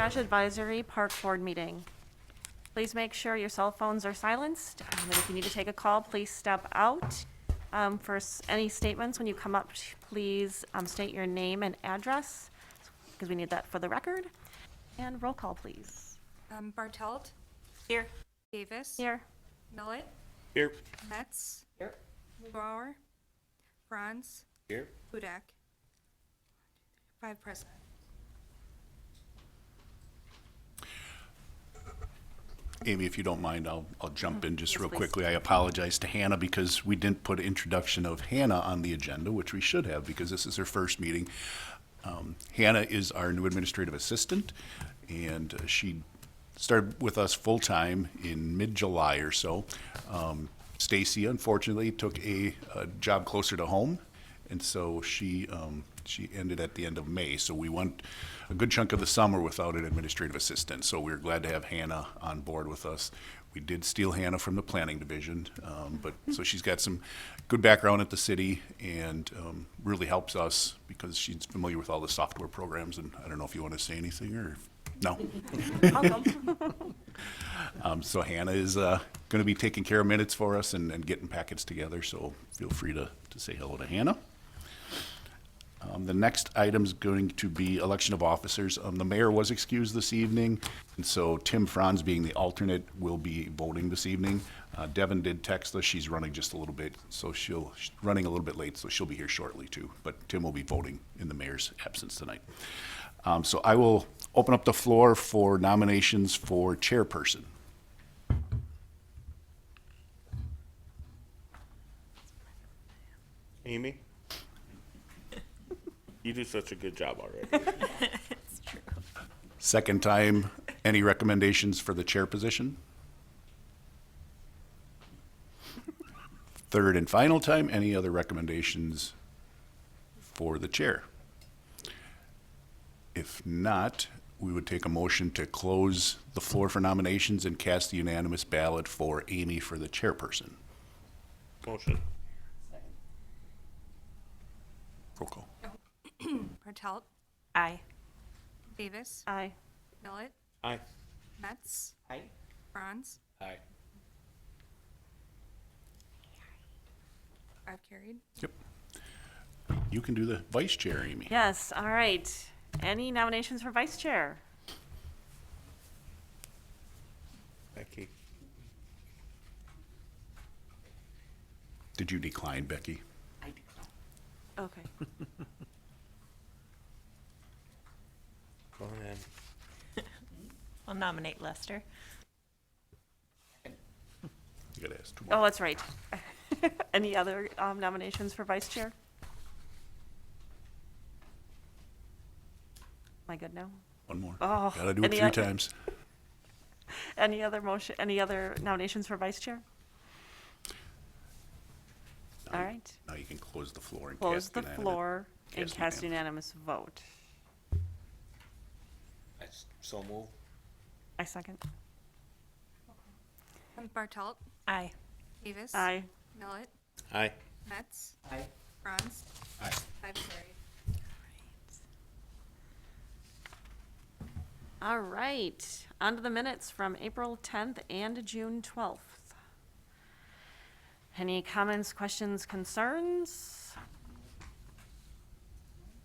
Oshkosh Advisory Park Board meeting. Please make sure your cell phones are silenced, and if you need to take a call, please step out. Any statements, when you come up, please state your name and address, because we need that for the record. And roll call, please. Bartelt, Here. Davis, Here. Millet, Here. Metz, Here. Mubauer, Franz, Here. Hudak. 5 present. Amy, if you don't mind, I'll jump in just Yes, real please. quickly. I apologize to Hannah because we didn't put introduction of Hannah on the agenda, which we should have because this is her first meeting. Hannah is our new administrative assistant, and she started with us full-time in mid-July or so. Stacy, unfortunately, took a job closer to home, and so she ended at the end of May. So we went a good chunk of the summer without an administrative assistant. So we're glad to have Hannah on board with us. We did steal Hannah from the planning division, but so she's got some good background at the city and really helps us because she's familiar with all the software programs. And I don't know if you want to say anything or no. So Hannah is going to be taking care of minutes for us and getting packets together. So feel free to say hello to Hannah. The next item is going to be election of officers. The mayor was excused this evening, and so Tim Franz, being the alternate, will be voting this evening. Devin did text us. She's running just a little bit, so she's running a little bit late, so she'll be here shortly too. But Tim will be voting in the mayor's absence tonight. So I will open up the floor for nominations for chairperson. Amy? You do such a good job already. It's true. Second time, any recommendations for the chair position? Third and final time, any other recommendations for the chair? If not, we would take a motion to close the floor for nominations and cast the unanimous ballot for Amy for the chairperson. Motion. Roll call. Bartelt, Aye. Davis, Aye. Millet, Aye. Metz, Aye. Franz. Aye. 5 carried. Yep. You can do the vice chair, Amy. Yes, all right. Any nominations for vice chair? Becky. Did you decline, Becky? Okay. Go ahead. I'll nominate Lester. You gotta ask. Oh, that's right. Any other nominations for vice chair? Am I good now? One more. Oh, Gotta do it any 3 other- times. Any other nominations for vice chair? All right. Now you can close the floor and Close cast the unanimous- floor and cast cast unanimous vote. I so move. I second. Bartelt, Aye. Davis. Aye. Millet, Aye. Metz, Aye. Franz. Aye. 5 carried. All right. On to the minutes from April 10th and June 12th. Any comments, questions, concerns?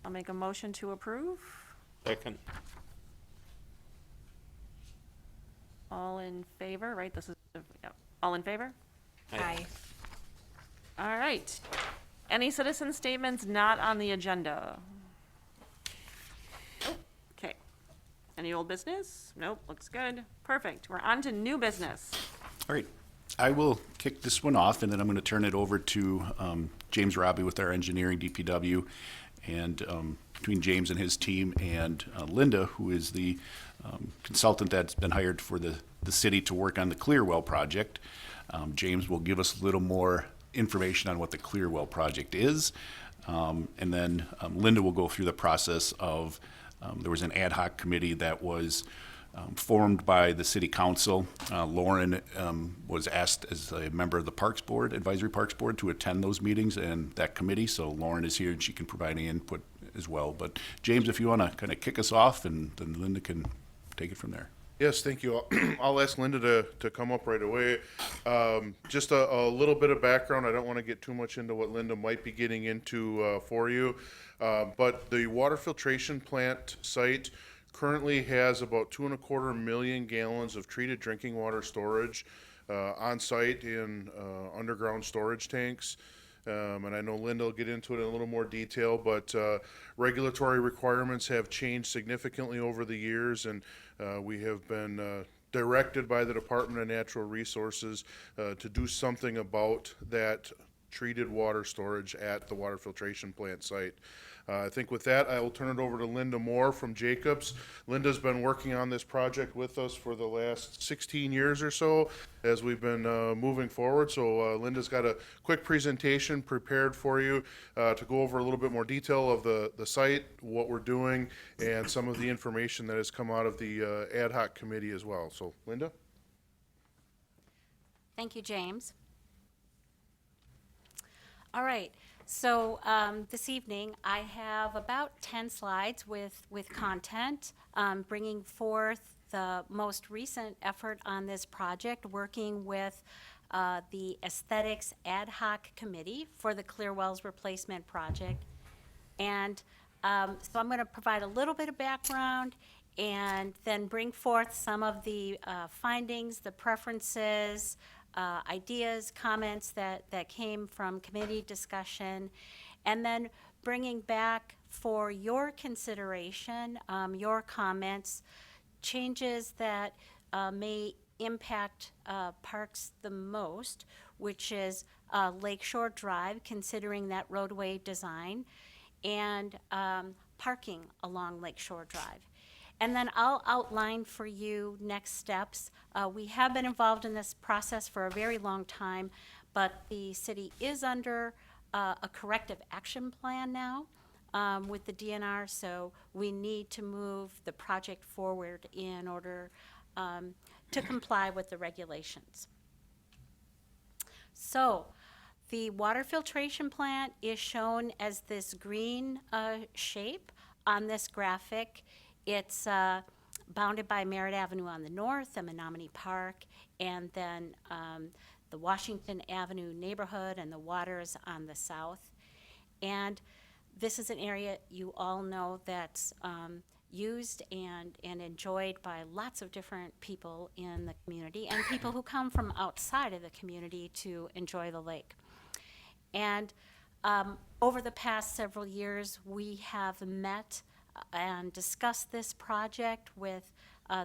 I'll make a motion to approve. Second. All in favor, right? This is, yeah. All in favor? Aye. All right. Any citizen statements not on the agenda? Nope. Okay. Any old business? Nope, looks good. Perfect. We're on to new business. All right. I will kick this one off, and then I'm going to turn it over to James Robbie with our engineering DPW. And between James and his team and Linda, who is the consultant that's been hired for the city to work on the Clearwell project, James will give us a little more information on what the Clearwell project is. And then Linda will go through the process of, there was an ad hoc committee that was formed by the city council. Lauren was asked as a member of the Parks Board, Advisory Parks Board, to attend those meetings and that committee. So Lauren is here and she can provide any input as well. But James, if you want to kind of kick us off, and then Linda can take it from there. Yes, thank you. I'll ask Linda to come up right away. Just a little bit of background. I don't want to get too much into what Linda might be getting into for you. But the water filtration plant site currently has about 2.25 million gallons of treated drinking water storage on site in underground storage tanks. And I know Linda will get into it in a little more detail, but regulatory requirements have changed significantly over the years, and we have been directed by the Department of Natural Resources to do something about that treated water storage at the water filtration plant site. I think with that, I will turn it over to Linda Moore from Jacobs. Linda's been working on this project with us for the last 16 years or so as we've been moving forward. So Linda's got a quick presentation prepared for you to go over a little bit more detail of the site, what we're doing, and some of the information that has come out of the ad hoc committee as well. So Linda? Thank you, James. All right, so this evening I have about 10 slides with content, bringing forth the most recent effort on this project, working with the Aesthetics Ad Hoc Committee for the Clear Wells Replacement Project. And so I'm going to provide a little bit of background and then bring forth some of the findings, the preferences, ideas, comments that came from committee discussion, and then bringing back for your consideration, your comments, changes that may impact parks the most, which is Lakeshore Drive, considering that roadway design, and parking along Lakeshore Drive. And then I'll outline for you next steps. We have been involved in this process for a very long time, but the city is under a corrective action plan now with the DNR, so we need to move the project forward in order to comply with the regulations. So the water filtration plant is shown as this green shape on this graphic. It's bounded by Merritt Avenue on the north and Menominee Park, and then the Washington Avenue neighborhood and the waters on the south. And this is an area you all know that's used and enjoyed by lots of different people in the community and people who come from outside of the community to enjoy the lake. And over the past several years, we have met and discussed this project with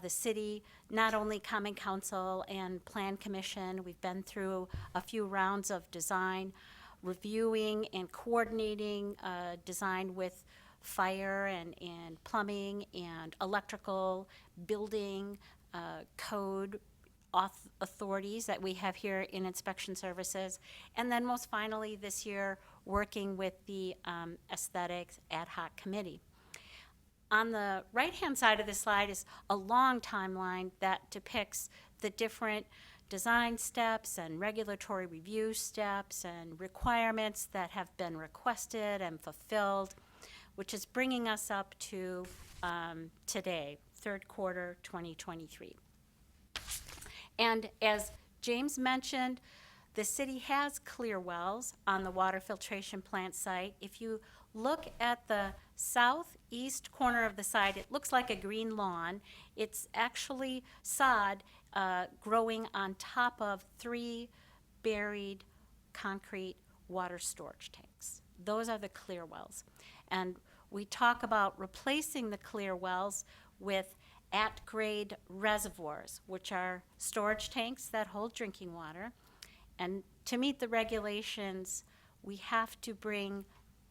the city, not only Common Council and Plan Commission. We've been through a few rounds of design, reviewing and coordinating design with fire and plumbing and electrical, building, code authorities that we have here in inspection services. And then most finally this year, working with the Aesthetics Ad Hoc Committee. On the right-hand side of the slide is a long timeline that depicts the different design steps and regulatory review steps and requirements that have been requested and fulfilled, which is bringing us up to today, third quarter 2023. And as James mentioned, the city has clear wells on the water filtration plant site. If you look at the southeast corner of the site, it looks like a green lawn. It's actually sod growing on top of 3 buried concrete water storage tanks. Those are the clear wells. And we talk about replacing the clear wells with at-grade reservoirs, which are storage tanks that hold drinking water. And to meet the regulations, we have to bring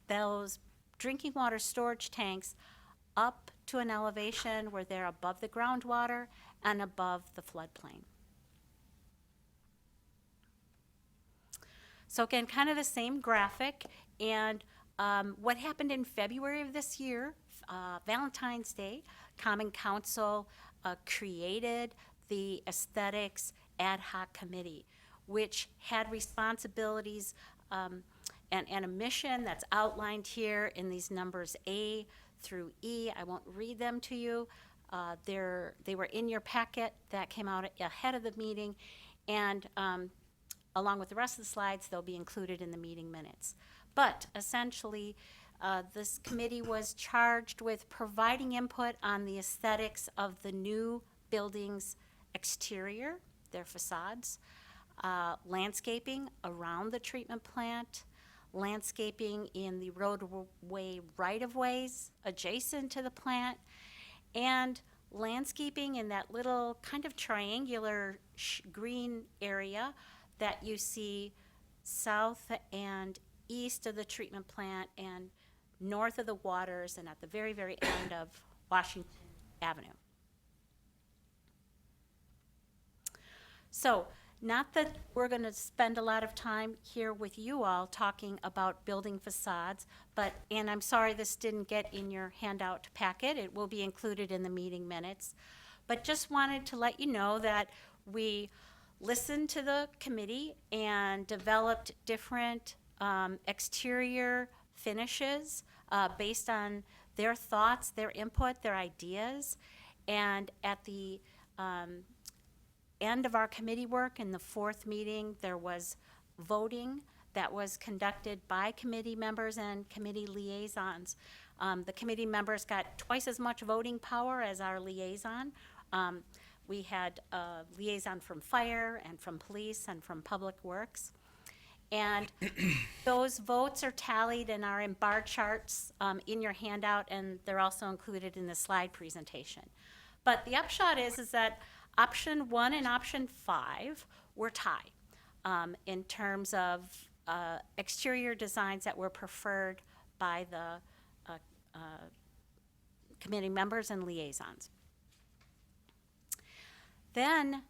those drinking water storage tanks up to an elevation where they're above the groundwater and above the floodplain. So again, kind of the same graphic. And what happened in February of this year, Valentine's Day, Common Council created the Aesthetics Ad Hoc Committee, which had responsibilities and a mission that's outlined here in these numbers A through E. I won't read them to you. They were in your packet, that came out ahead of the meeting, and along with the rest of the slides, they'll be included in the meeting minutes. But essentially, this committee was charged with providing input on the aesthetics of the new building's exterior, their facades, landscaping around the treatment plant, landscaping in the roadway right-of-ways adjacent to the plant, and landscaping in that little kind of triangular green area that you see south and east of the treatment plant and north of the waters and at the very, very end of Washington Avenue. So, not that we're going to spend a lot of time here with you all talking about building facades, but, and I'm sorry this didn't get in your handout packet, it will be included in the meeting minutes, but just wanted to let you know that we listened to the committee and developed different exterior finishes based on their thoughts, their input, their ideas, and at the end of our committee work in the fourth meeting, there was voting that was conducted by committee members and committee liaisons. The committee members got twice as much voting power as our liaison. We had a liaison from fire and from police and from public works. And those votes are tallied and are in bar charts in your handout, and they're also included in the slide presentation. But the upshot is that option 1 and option 5 were tied in terms of exterior designs that were preferred by the committee members and liaisons. Then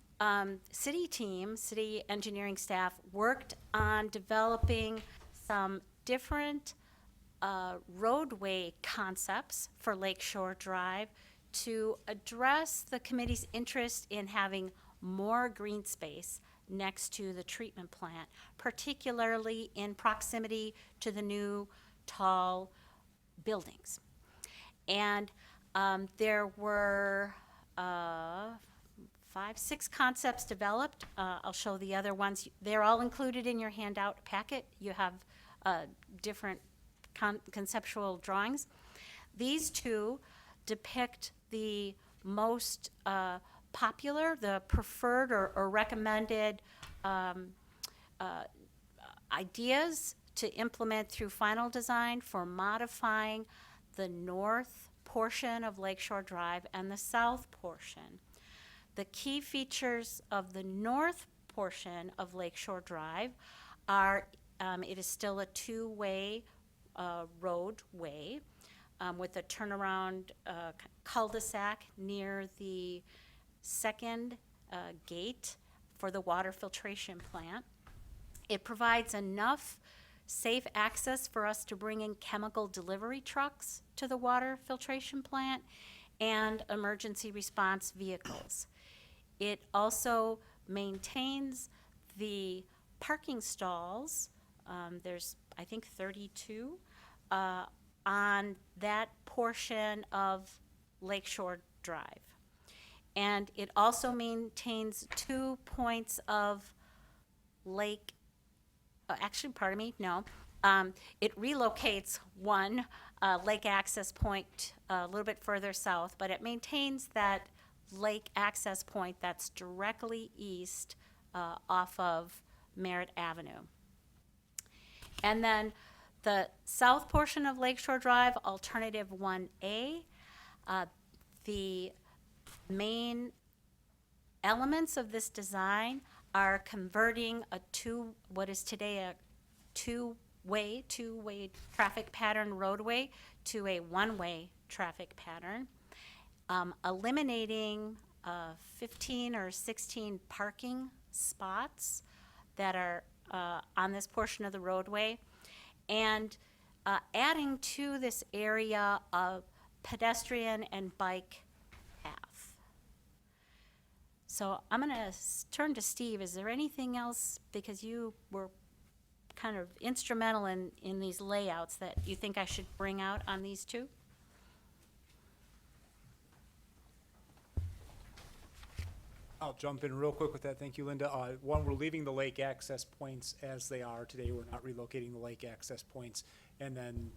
city engineering staff worked on developing some different roadway concepts for Lakeshore Drive to address the committee's interest in having more green space next to the treatment plant, particularly in proximity to the new tall buildings. And there were 5, 6 concepts developed. I'll show the other ones. They're all included in your handout packet. You have different conceptual drawings. These two depict the most popular, the preferred or recommended ideas to implement through final design for modifying the north portion of Lakeshore Drive and the south portion. The key features of the north portion of Lakeshore Drive are it is still a two-way roadway with a turnaround cul-de-sac near the second gate for the water filtration plant. It provides enough safe access for us to bring in chemical delivery trucks to the water filtration plant and emergency response vehicles. It also maintains the parking stalls, there's I think 32, on that portion of Lakeshore Drive. And it also maintains 2 points of lake, it relocates one lake access point a little bit further south, but it maintains that lake access point that's directly east off of Merritt Avenue. And then the south portion of Lakeshore Drive, Alternative 1A, the main elements of this design are converting what is today a two-way traffic pattern roadway to a one-way traffic pattern, eliminating 15 or 16 parking spots that are on this portion of the roadway, and adding to this area a pedestrian and bike path. So I'm going to turn to Steve. Is there anything else, because you were kind of instrumental in these layouts, that you think I should bring out on these two? I'll jump in real quick with that. Thank you, Linda. One, we're leaving the lake access points as they are today. We're not relocating the lake access points. And then,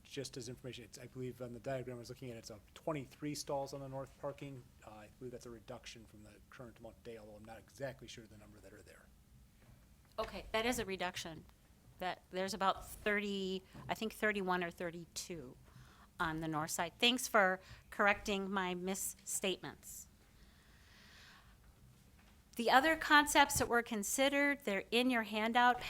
just as information, I believe on the diagram I was looking at, it's 23 stalls on the north parking. I believe that's a reduction from the current amount today, although I'm not exactly sure the number that are there. Okay, that is a reduction. That, there's about 30, I think 31 or 32 on the north side. Thanks for correcting my misstatements. The other concepts that were considered, they're in your handout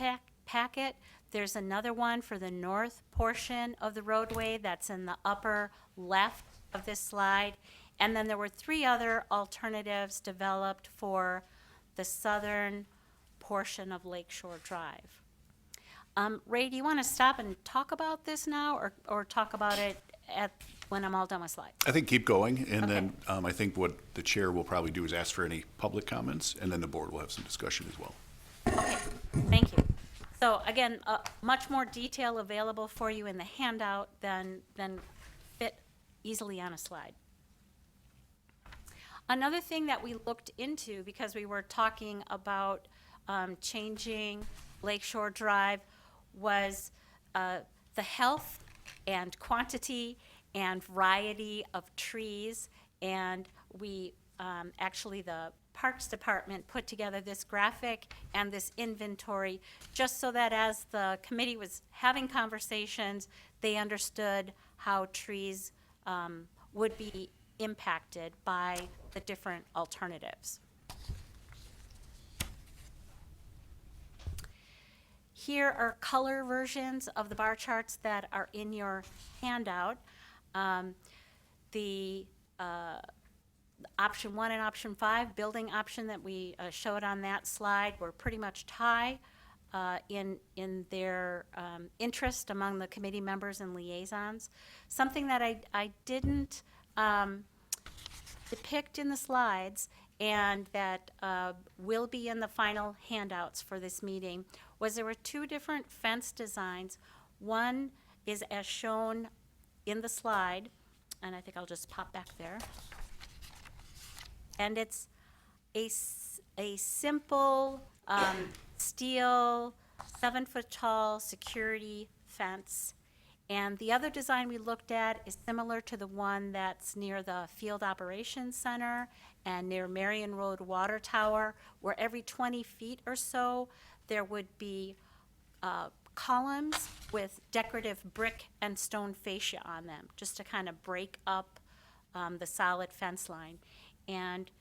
packet. There's another one for the north portion of the roadway that's in the upper left of this slide. And then there were 3 other alternatives developed for the southern portion of Lakeshore Drive. Ray, do you want to stop and talk about this now, or talk about it when I'm all done with slides? I think keep going, and Okay. then I think what the chair will probably do is ask for any public comments, and then the board will have some discussion as well. Okay, thank you. So again, much more detail available for you in the handout than fit easily on a slide. Another thing that we looked into, because we were talking about changing Lakeshore Drive, was the health and quantity and variety of trees. And we, actually, the Parks Department put together this graphic and this inventory just so that as the committee was having conversations, they understood how trees would be impacted by the different alternatives. Here are color versions of the bar charts that are in your handout. The option 1 and option 5, building option that we showed on that slide, were pretty much tie in their interest among the committee members and liaisons. Something that I didn't depict in the slides and that will be in the final handouts for this meeting was there were 2 different fence designs. One is as shown in the slide, and I think I'll just pop back there. And it's a simple steel, 7-foot tall security fence. And the other design we looked at is similar to the one that's near the Field Operations Center and near Marion Road Water Tower, where every 20 feet or so, there would be columns with decorative brick and stone fascia on them, just to kind of break up the solid fence line. And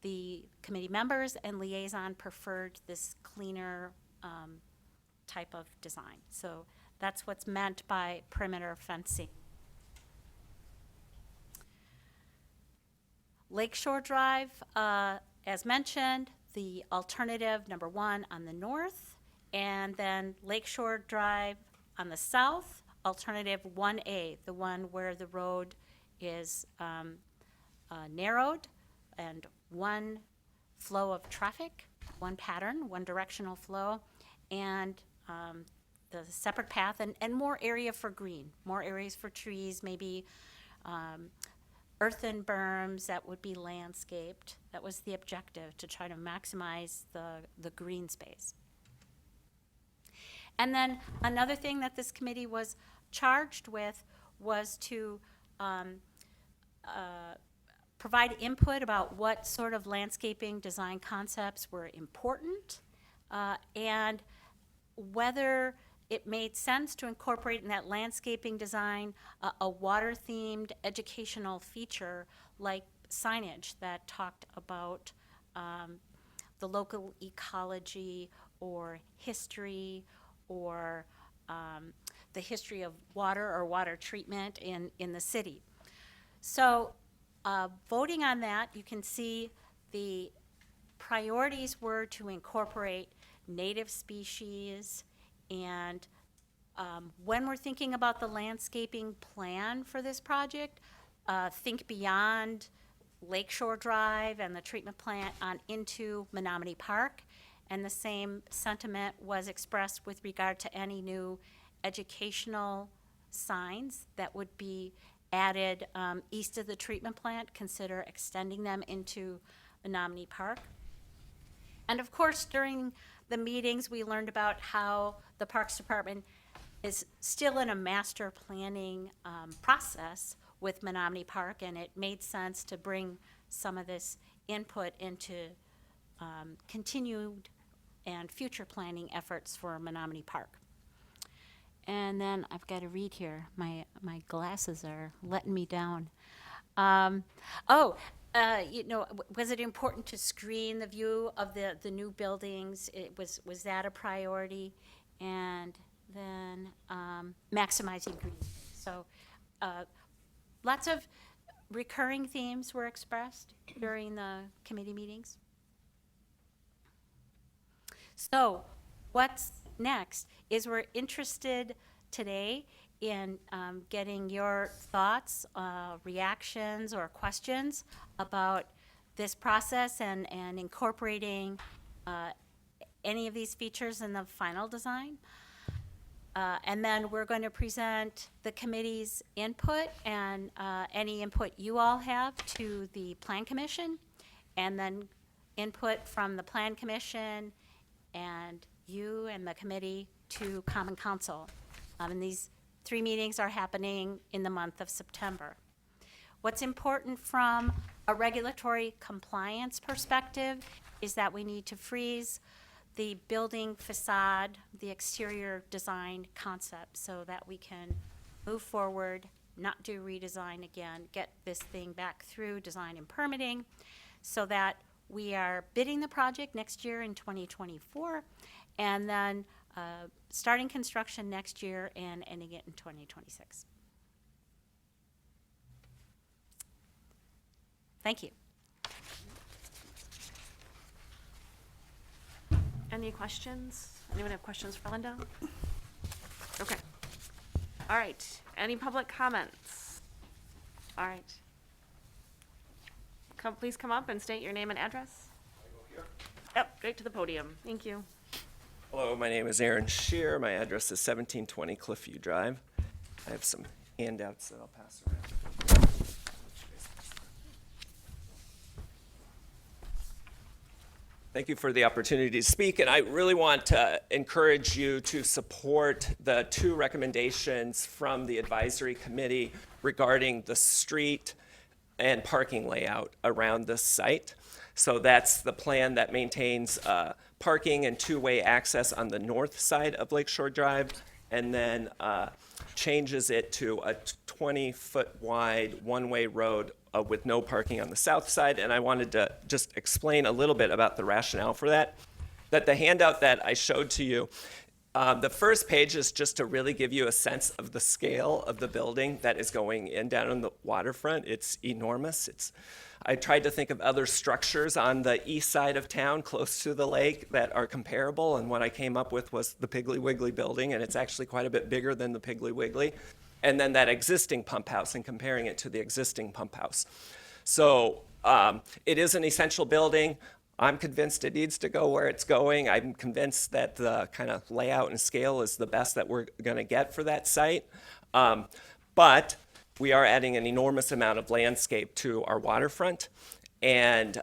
the committee members and liaison preferred this cleaner type of design. So that's what's meant by perimeter fencing. Lakeshore Drive, as mentioned, the alternative number 1 on the north, and then Lakeshore Drive on the south, alternative 1A, the one where the road is narrowed and one flow of traffic, one pattern, one directional flow, and the separate path and more area for green, more areas for trees, maybe earthen berms that would be landscaped. That was the objective, to try to maximize the green space. And then another thing that this committee was charged with was to provide input about what sort of landscaping design concepts were important and whether it made sense to incorporate in that landscaping design a water-themed educational feature like signage that talked about the local ecology or history or the history of water or water treatment in the city. So voting on that, you can see the priorities were to incorporate native species. And when we're thinking about the landscaping plan for this project, think beyond Lakeshore Drive and the treatment plant on into Menominee Park. And the same sentiment was expressed with regard to any new educational signs that would be added east of the treatment plant. Consider extending them into Menominee Park. And of course, during the meetings, we learned about how the Parks Department is still in a master planning process with Menominee Park, and it made sense to bring some of this input into continued and future planning efforts for Menominee Park. And then I've got to read here. My glasses are letting me down. Was it important to screen the view of the new buildings? Was that a priority? And then maximizing green. So lots of recurring themes were expressed during the committee meetings. So what's next is we're interested today in getting your thoughts, reactions, or questions about this process and incorporating any of these features in the final design. And then we're going to present the committee's input and any input you all have to the Plan Commission, and then input from the Plan Commission and you and the committee to Common Council. And these 3 meetings are happening in the month of September. What's important from a regulatory compliance perspective is that we need to freeze the building facade, the exterior design concept, so that we can move forward, not do redesign again, get this thing back through design and permitting, so that we are bidding the project next year in 2024, and then starting construction next year and ending it in 2026. Thank you. Any questions? Anyone have questions for Linda? Okay. All right. Any public comments? All right. Please come up and state your name and address. Yep, straight to the podium. Thank you. Hello, my name is Aaron Shear. My address is 1720 Cliffview Drive. I have some handouts that I'll pass around. Thank you for the opportunity to speak, and I really want to encourage you to support the 2 recommendations from the advisory committee regarding the street and parking layout around this site. So that's the plan that maintains parking and 2-way access on the north side of Lakeshore Drive, and then changes it to a 20-foot wide one-way road with no parking on the south side. And I wanted to just explain a little bit about the rationale for that. That the handout that I showed to you, the first page is just to really give you a sense of the scale of the building that is going in down on the waterfront. It's enormous. I tried to think of other structures on the east side of town close to the lake that are comparable, and what I came up with was the Piggly Wiggly building, and it's actually quite a bit bigger than the Piggly Wiggly. And then that existing pump house, and comparing it to the existing pump house. So it is an essential building. I'm convinced it needs to go where it's going. I'm convinced that the kind of layout and scale is the best that we're going to get for that site. But we are adding an enormous amount of landscape to our waterfront, and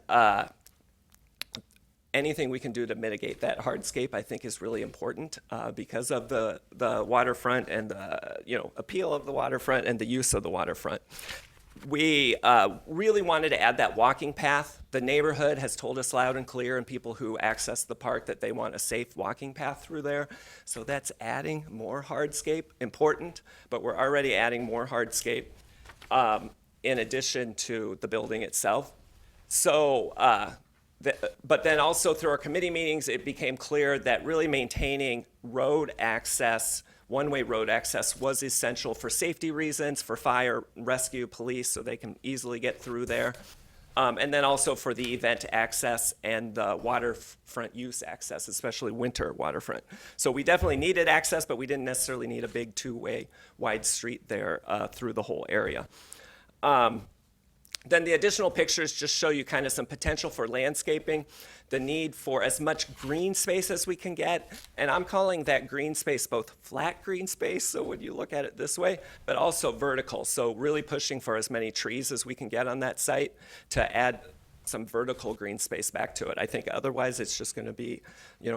anything we can do to mitigate that hardscape, I think, is really important because of the waterfront and the appeal of the waterfront and the use of the waterfront. We really wanted to add that walking path. The neighborhood has told us loud and clear, and people who access the park, that they want a safe walking path through there. So that's adding more hardscape, important, but we're already adding more hardscape in addition to the building itself. So, but then also through our committee meetings, it became clear that really maintaining road access, one-way road access, was essential for safety reasons, for fire, rescue, police, so they can easily get through there. And then also for the event access and the waterfront use access, especially winter waterfront. So we definitely needed access, but we didn't necessarily need a big 2-way wide street there through the whole area. Then the additional pictures just show you kind of some potential for landscaping, the need for as much green space as we can get. And I'm calling that green space both flat green space, so when you look at it this way, but also vertical. So really pushing for as many trees as we can get on that site to add some vertical green space back to it. I think otherwise it's just going to be,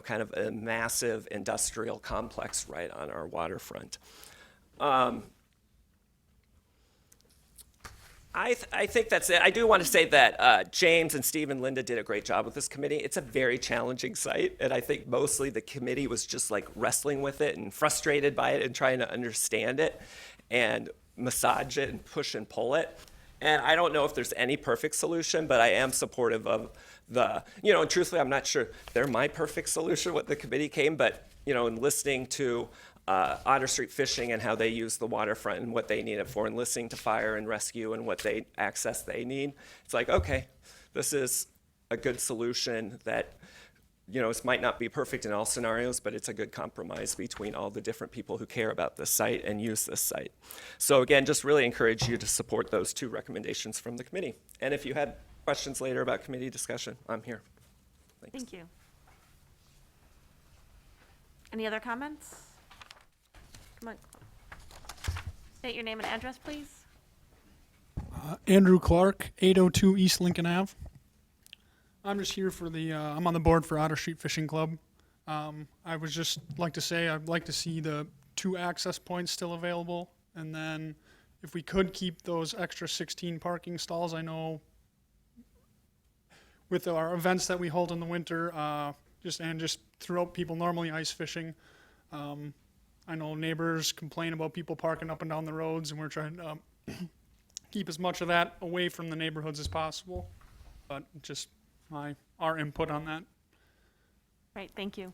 kind of a massive industrial complex right on our waterfront. I think that's it. I do want to say that James and Steve and Linda did a great job with this committee. It's a very challenging site, and I think mostly the committee was just like wrestling with it and frustrated by it and trying to understand it and massage it and push and pull it. And I don't know if there's any perfect solution, but I am supportive of and truthfully, I'm not sure they're my perfect solution, what the committee came, but, in listening to Otter Street Fishing and how they use the waterfront and what they need it for, and listening to fire and rescue and what access they need, it's like, okay, this is a good solution that, this might not be perfect in all scenarios, but it's a good compromise between all the different people who care about this site and use this site. So again, just really encourage you to support those 2 recommendations from the committee. And if you had questions later about committee discussion, I'm here. Thanks. Thank you. Any other comments? Come on. State your name and address, please. Andrew Clark, 802 East Lincoln Ave. I'm just here for I'm on the board for Otter Street Fishing Club. I would just like to say I'd like to see the 2 access points still available. And then if we could keep those extra 16 parking stalls, I know with our events that we hold in the winter, just throughout people normally ice fishing, I know neighbors complain about people parking up and down the roads, and we're trying to keep as much of that away from the neighborhoods as possible. But just our input on that. Right, thank you.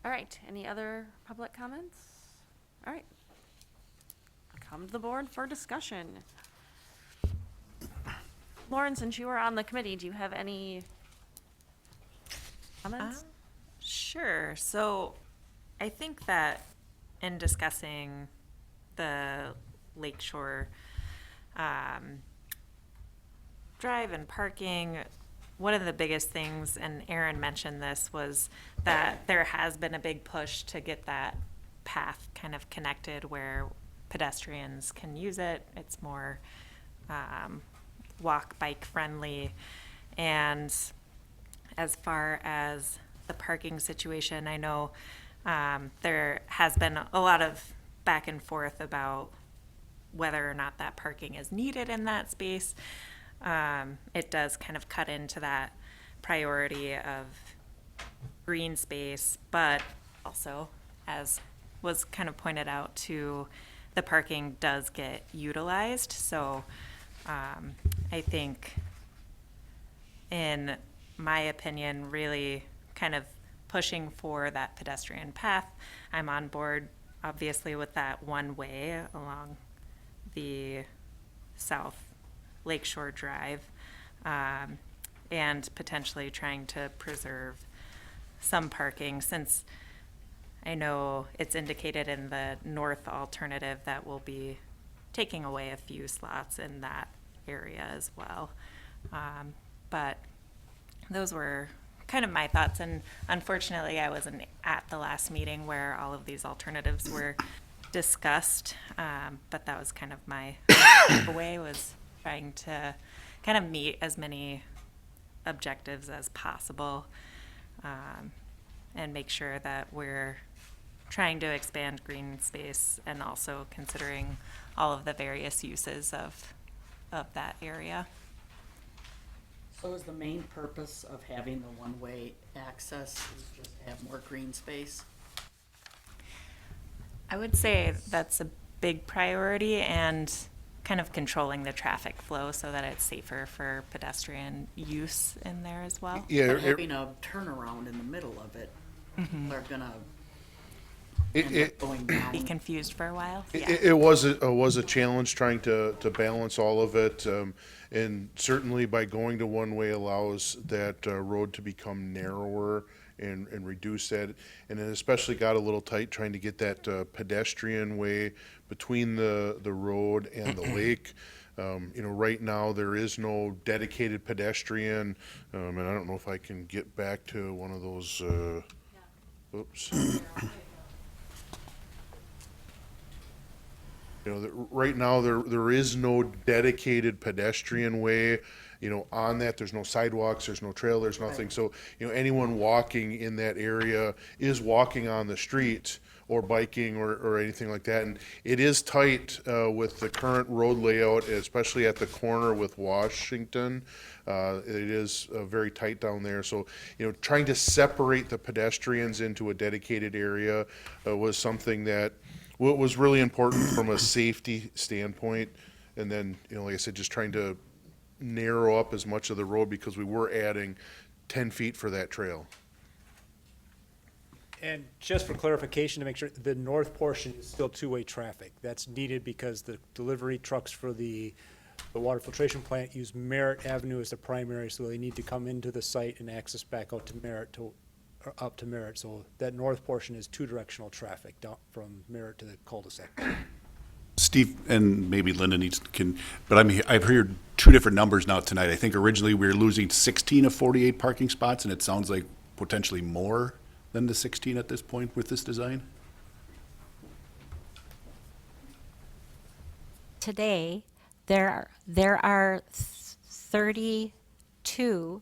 All right, any other public comments? All right. Come to the board for discussion. Lauren, since you are on the committee, do you have any comments? Sure. So I think that in discussing the Lakeshore Drive and parking, one of the biggest things, and Aaron mentioned this, was that there has been a big push to get that path kind of connected where pedestrians can use it. It's more walk, bike friendly. And as far as the parking situation, I know there has been a lot of back and forth about whether or not that parking is needed in that space. It does kind of cut into that priority of green space, but also, as was kind of pointed out too, the parking does get utilized. So I think, in my opinion, really kind of pushing for that pedestrian path. I'm on board, obviously, with that one way along the South Lakeshore Drive, and potentially trying to preserve some parking, since I know it's indicated in the north alternative that we'll be taking away a few slots in that area as well. But those were kind of my thoughts, and unfortunately I wasn't at the last meeting where all of these alternatives were discussed, but that was kind of my takeaway, was trying to kind of meet as many objectives as possible, and make sure that we're trying to expand green space and also considering all of the various uses of that area. So is the main purpose of having the one-way access is just to have more green space? I would say that's a big priority, and kind of controlling the traffic flow so that it's safer for pedestrian use in there as well. Yeah, But having a turnaround in the middle of it, people are gonna end up going Be down. confused for a while. It was a challenge trying to balance all of it, and certainly by going to one way allows that road to become narrower and reduce that, and it especially got a little tight trying to get that pedestrian way between the road and the lake. Right now there is no dedicated pedestrian, and I don't know if I can get back to one of those. Oops. You know, right now, there is no dedicated pedestrian way, you know, on that. There's no sidewalks, there's no trail, there's nothing. So, you know, anyone walking in that area is walking on the street or biking or anything like that. And it is tight with the current road layout, especially at the corner with Washington. It is very tight down there. So, you know, trying to separate the pedestrians into a dedicated area was something that was really important from a safety standpoint. And then, you know, like I said, just trying to narrow up as much of the road because we were adding 10 feet for that trail. And just for clarification, to make sure, the north portion is still two-way traffic. That's needed because the delivery trucks for the water filtration plant use Merritt Avenue as the primary, so they need to come into the site and access back out to Merritt or up to Merritt. So that north portion is two-directional traffic down from Merritt to the cul-de-sac. Steve, and maybe Linda but I've heard two different numbers now tonight. I think originally we were losing 16 of 48 parking spots, and it sounds like potentially more than the 16 at this point with this design? Today, there are 32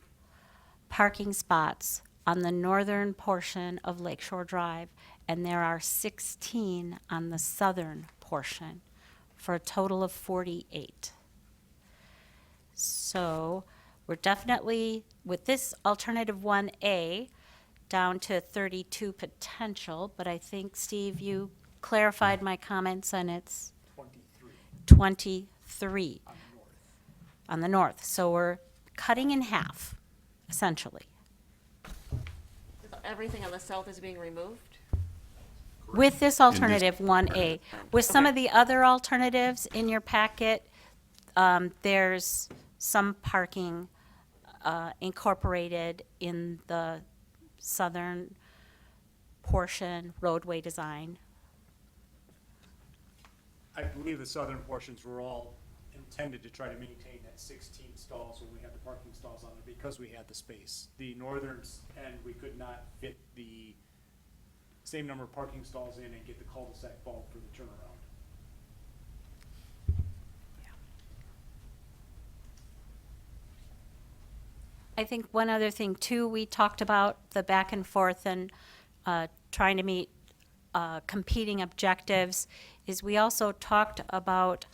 parking spots on the northern portion of Lakeshore Drive, and there are 16 on the southern portion, for a total of 48. So we're definitely, with this alternative 1A, down to 32 potential, but I think, Steve, you clarified my comments, and it's 23 on the north. So we're cutting in half, essentially. Everything on the south is being removed? With this alternative 1A. With some of the other alternatives in your packet, there's some parking incorporated in the southern portion roadway design. I believe the southern portions were all intended to try to maintain that 16 stalls when we had the parking stalls on there because we had the space. The northern end, we could not fit the same number of parking stalls in and get the cul-de-sac bulb for the turnaround. I think one other thing too, we talked about the back and forth and trying to meet competing objectives, is we also talked about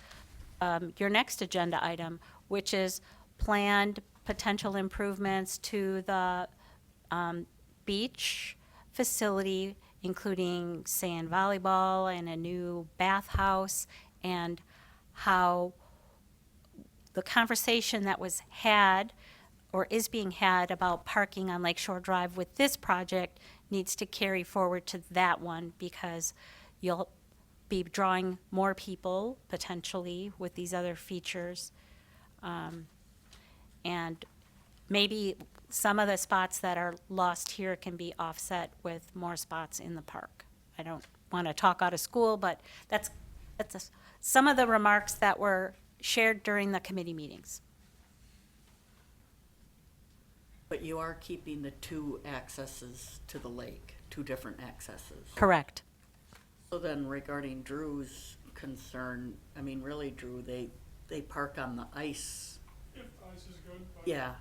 your next agenda item, which is planned potential improvements to the beach facility, including sand volleyball and a new bathhouse, and how the conversation that was had or is being had about parking on Lakeshore Drive with this project needs to carry forward to that one, because you'll be drawing more people potentially with these other features. And maybe some of the spots that are lost here can be offset with more spots in the park. I don't want to talk out of school, but that's some of the remarks that were shared during the committee meetings. But you are keeping the two accesses to the lake, two different accesses. Correct. So then regarding Drew's concern, I mean, really, Drew, they park on the ice. If ice is good, but Yeah,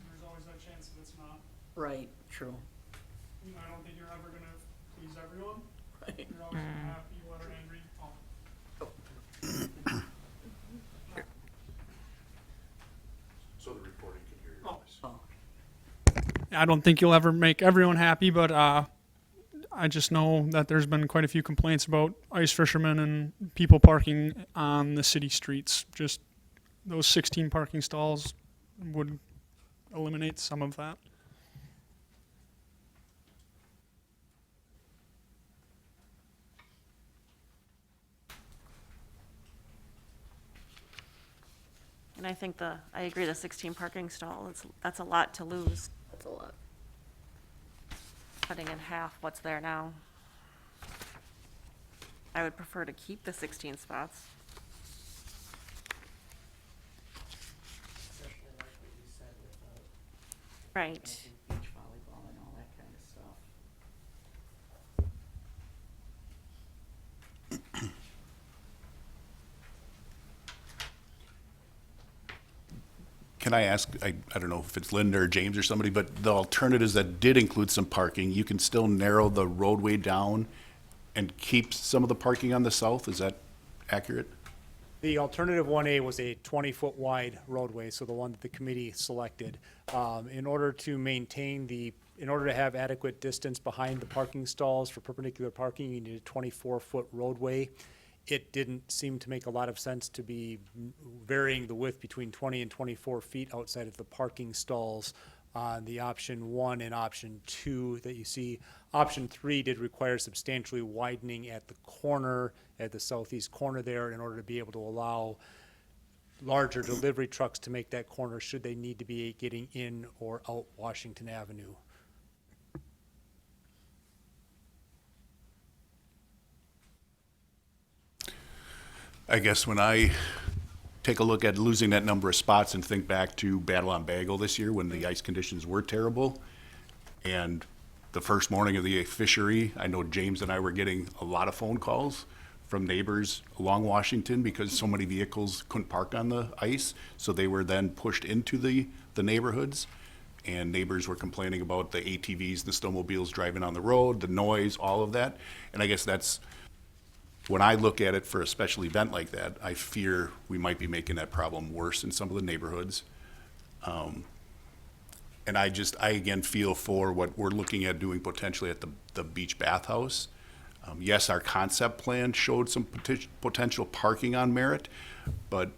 there's always that chance that it's not. right, true. You know, I don't think you're ever gonna please everyone. Right. You're always gonna have people that are angry. So the recording can hear your voice. Oh, I don't think you'll ever make everyone happy, but I just know that there's been quite a few complaints about ice fishermen and people parking on the city streets. Just those 16 parking stalls would eliminate some of that. And I think I agree, the 16 parking stall, that's a lot to lose, that's a lot. cutting in half what's there now. I would prefer to keep the 16 spots. Especially like what you said with Right. beach volleyball and all that kind of stuff. Can I ask, I don't know if it's Linda or James or somebody, but the alternatives that did include some parking, you can still narrow the roadway down and keep some of the parking on the south? Is that accurate? The alternative 1A was a 20-foot wide roadway, so the one that the committee selected. In order to have adequate distance behind the parking stalls for perpendicular parking, you need a 24-foot roadway. It didn't seem to make a lot of sense to be varying the width between 20 and 24 feet outside of the parking stalls on the option 1 and option 2 that you see. Option 3 did require substantially widening at the corner, at the southeast corner there, in order to be able to allow larger delivery trucks to make that corner should they need to be getting in or out Washington Avenue. I guess when I take a look at losing that number of spots and think back to Battle on Bagel this year when the ice conditions were terrible, and the first morning of the fishery, I know James and I were getting a lot of phone calls from neighbors along Washington because so many vehicles couldn't park on the ice, so they were then pushed into the neighborhoods, and neighbors were complaining about the ATVs, the snowmobiles driving on the road, the noise, all of that. And I guess that's, when I look at it for a special event like that, I fear we might be making that problem worse in some of the neighborhoods. And I again feel for what we're looking at doing potentially at the beach bathhouse. Yes, our concept plan showed some potential parking on Merritt, but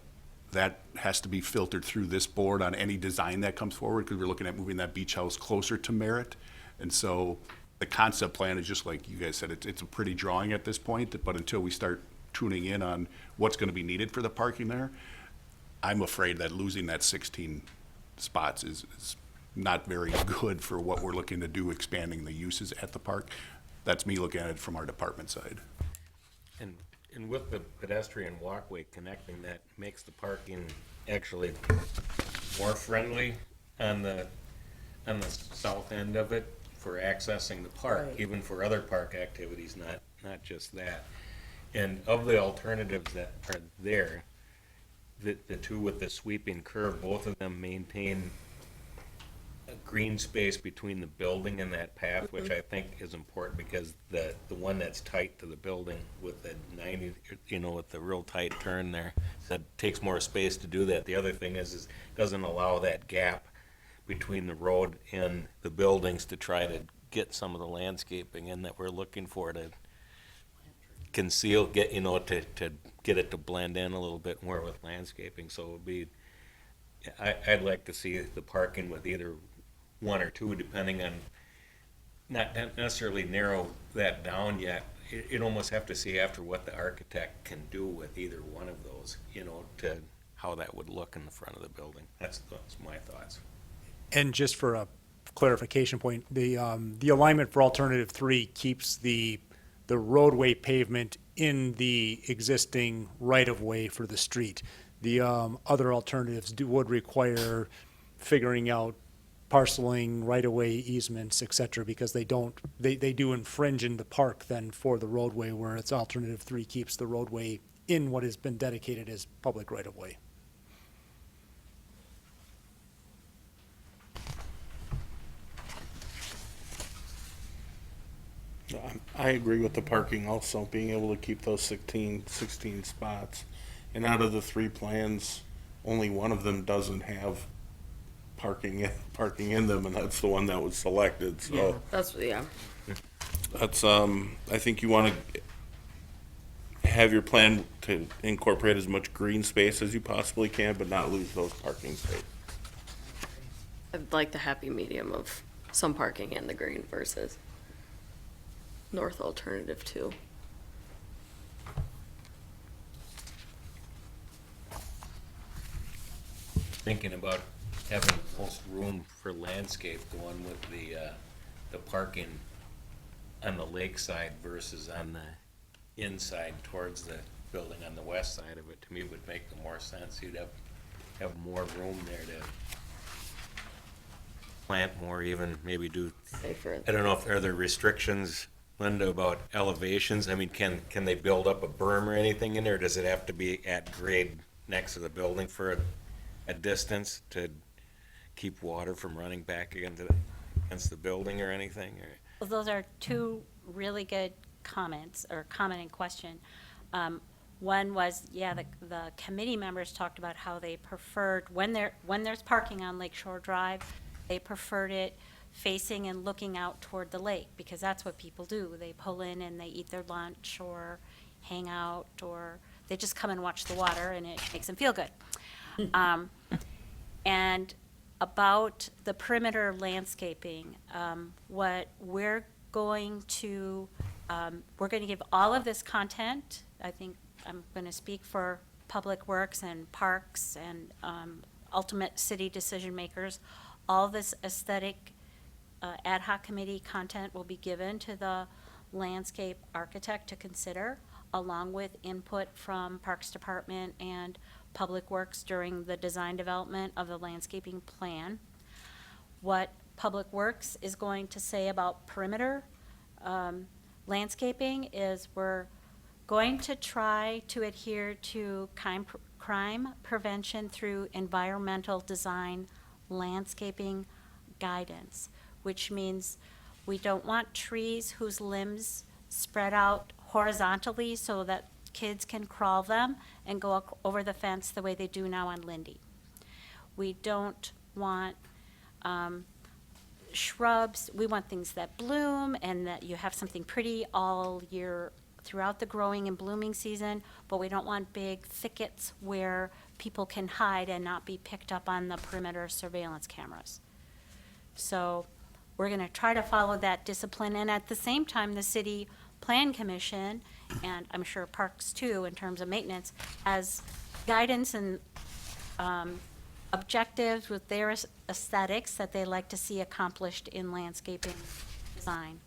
that has to be filtered through this board on any design that comes forward, because we're looking at moving that beach house closer to Merritt. And so the concept plan is just like you guys said, it's a pretty drawing at this point, but until we start tuning in on what's gonna be needed for the parking there, I'm afraid that losing that 16 spots is not very good for what we're looking to do, expanding the uses at the park. That's me looking at it from our department side. And with the pedestrian walkway connecting, that makes the parking actually more friendly on the south end of it for accessing the park, Right. even for other park activities, not just that. And of the alternatives that are there, the two with the sweeping curve, both of them maintain a green space between the building and that path, which I think is important, because the one that's tight to the building with the 90, with the real tight turn there, that takes more space to do that. The other thing is doesn't allow that gap between the road and the buildings to try to get some of the landscaping in that we're looking for to conceal, to get it to blend in a little bit more with landscaping. So it would be, I'd like to see the parking with either one or two, depending on, not necessarily narrow that down yet. You'd almost have to see after what the architect can do with either one of those, to how that would look in the front of the building. That's my thoughts. And just for a clarification point, the alignment for alternative 3 keeps the roadway pavement in the existing right-of-way for the street. The other alternatives would require figuring out parceling, right-of-way easements, et cetera, because they do infringe in the park then for the roadway, where it's alternative 3 keeps the roadway in what has been dedicated as public right-of-way. I agree with the parking also, being able to keep those 16 spots. And out of the 3 plans, only one of them doesn't have parking in them, and that's the one that was selected, so. That's, yeah. That's, I think you want to have your plan to incorporate as much green space as you possibly can, but not lose those parking spaces. I'd like the happy medium of some parking in the green versus north alternative 2. Thinking about having most room for landscape, the one with the parking on the lakeside versus on the inside towards the building on the west side of it, to me would make the more sense. You'd have more room there to plant more, even maybe do, Safer. I don't know if, are there restrictions, Linda, about elevations? I mean, can they build up a berm or anything in there, or does it have to be at grade next to the building for a distance to keep water from running back against the building or anything, or? Well, those are two really good comments, or comment and question. One was, yeah, the committee members talked about how they preferred, when there's parking on Lake Shore Drive, they preferred it facing and looking out toward the lake, because that's what people do. They pull in and they eat their lunch, or hang out, or they just come and watch the water, and it makes them feel good. And about the perimeter landscaping, what we're going to give all of this content. I think I'm going to speak for Public Works and Parks and ultimate city decision makers. All this aesthetic ad hoc committee content will be given to the landscape architect to consider, along with input from Parks Department and Public Works during the design development of the landscaping plan. What Public Works is going to say about perimeter landscaping is we're going to try to adhere to crime prevention through environmental design landscaping guidance, which means we don't want trees whose limbs spread out horizontally so that kids can crawl them and go over the fence the way they do now on Lindy. We don't want shrubs. We want things that bloom and that you have something pretty all year throughout the growing and blooming season, but we don't want big thickets where people can hide and not be picked up on the perimeter surveillance cameras. So we're going to try to follow that discipline, and at the same time, the City Plan Commission, and I'm sure Parks too, in terms of maintenance, has guidance and objectives with their aesthetics that they like to see accomplished in landscaping design.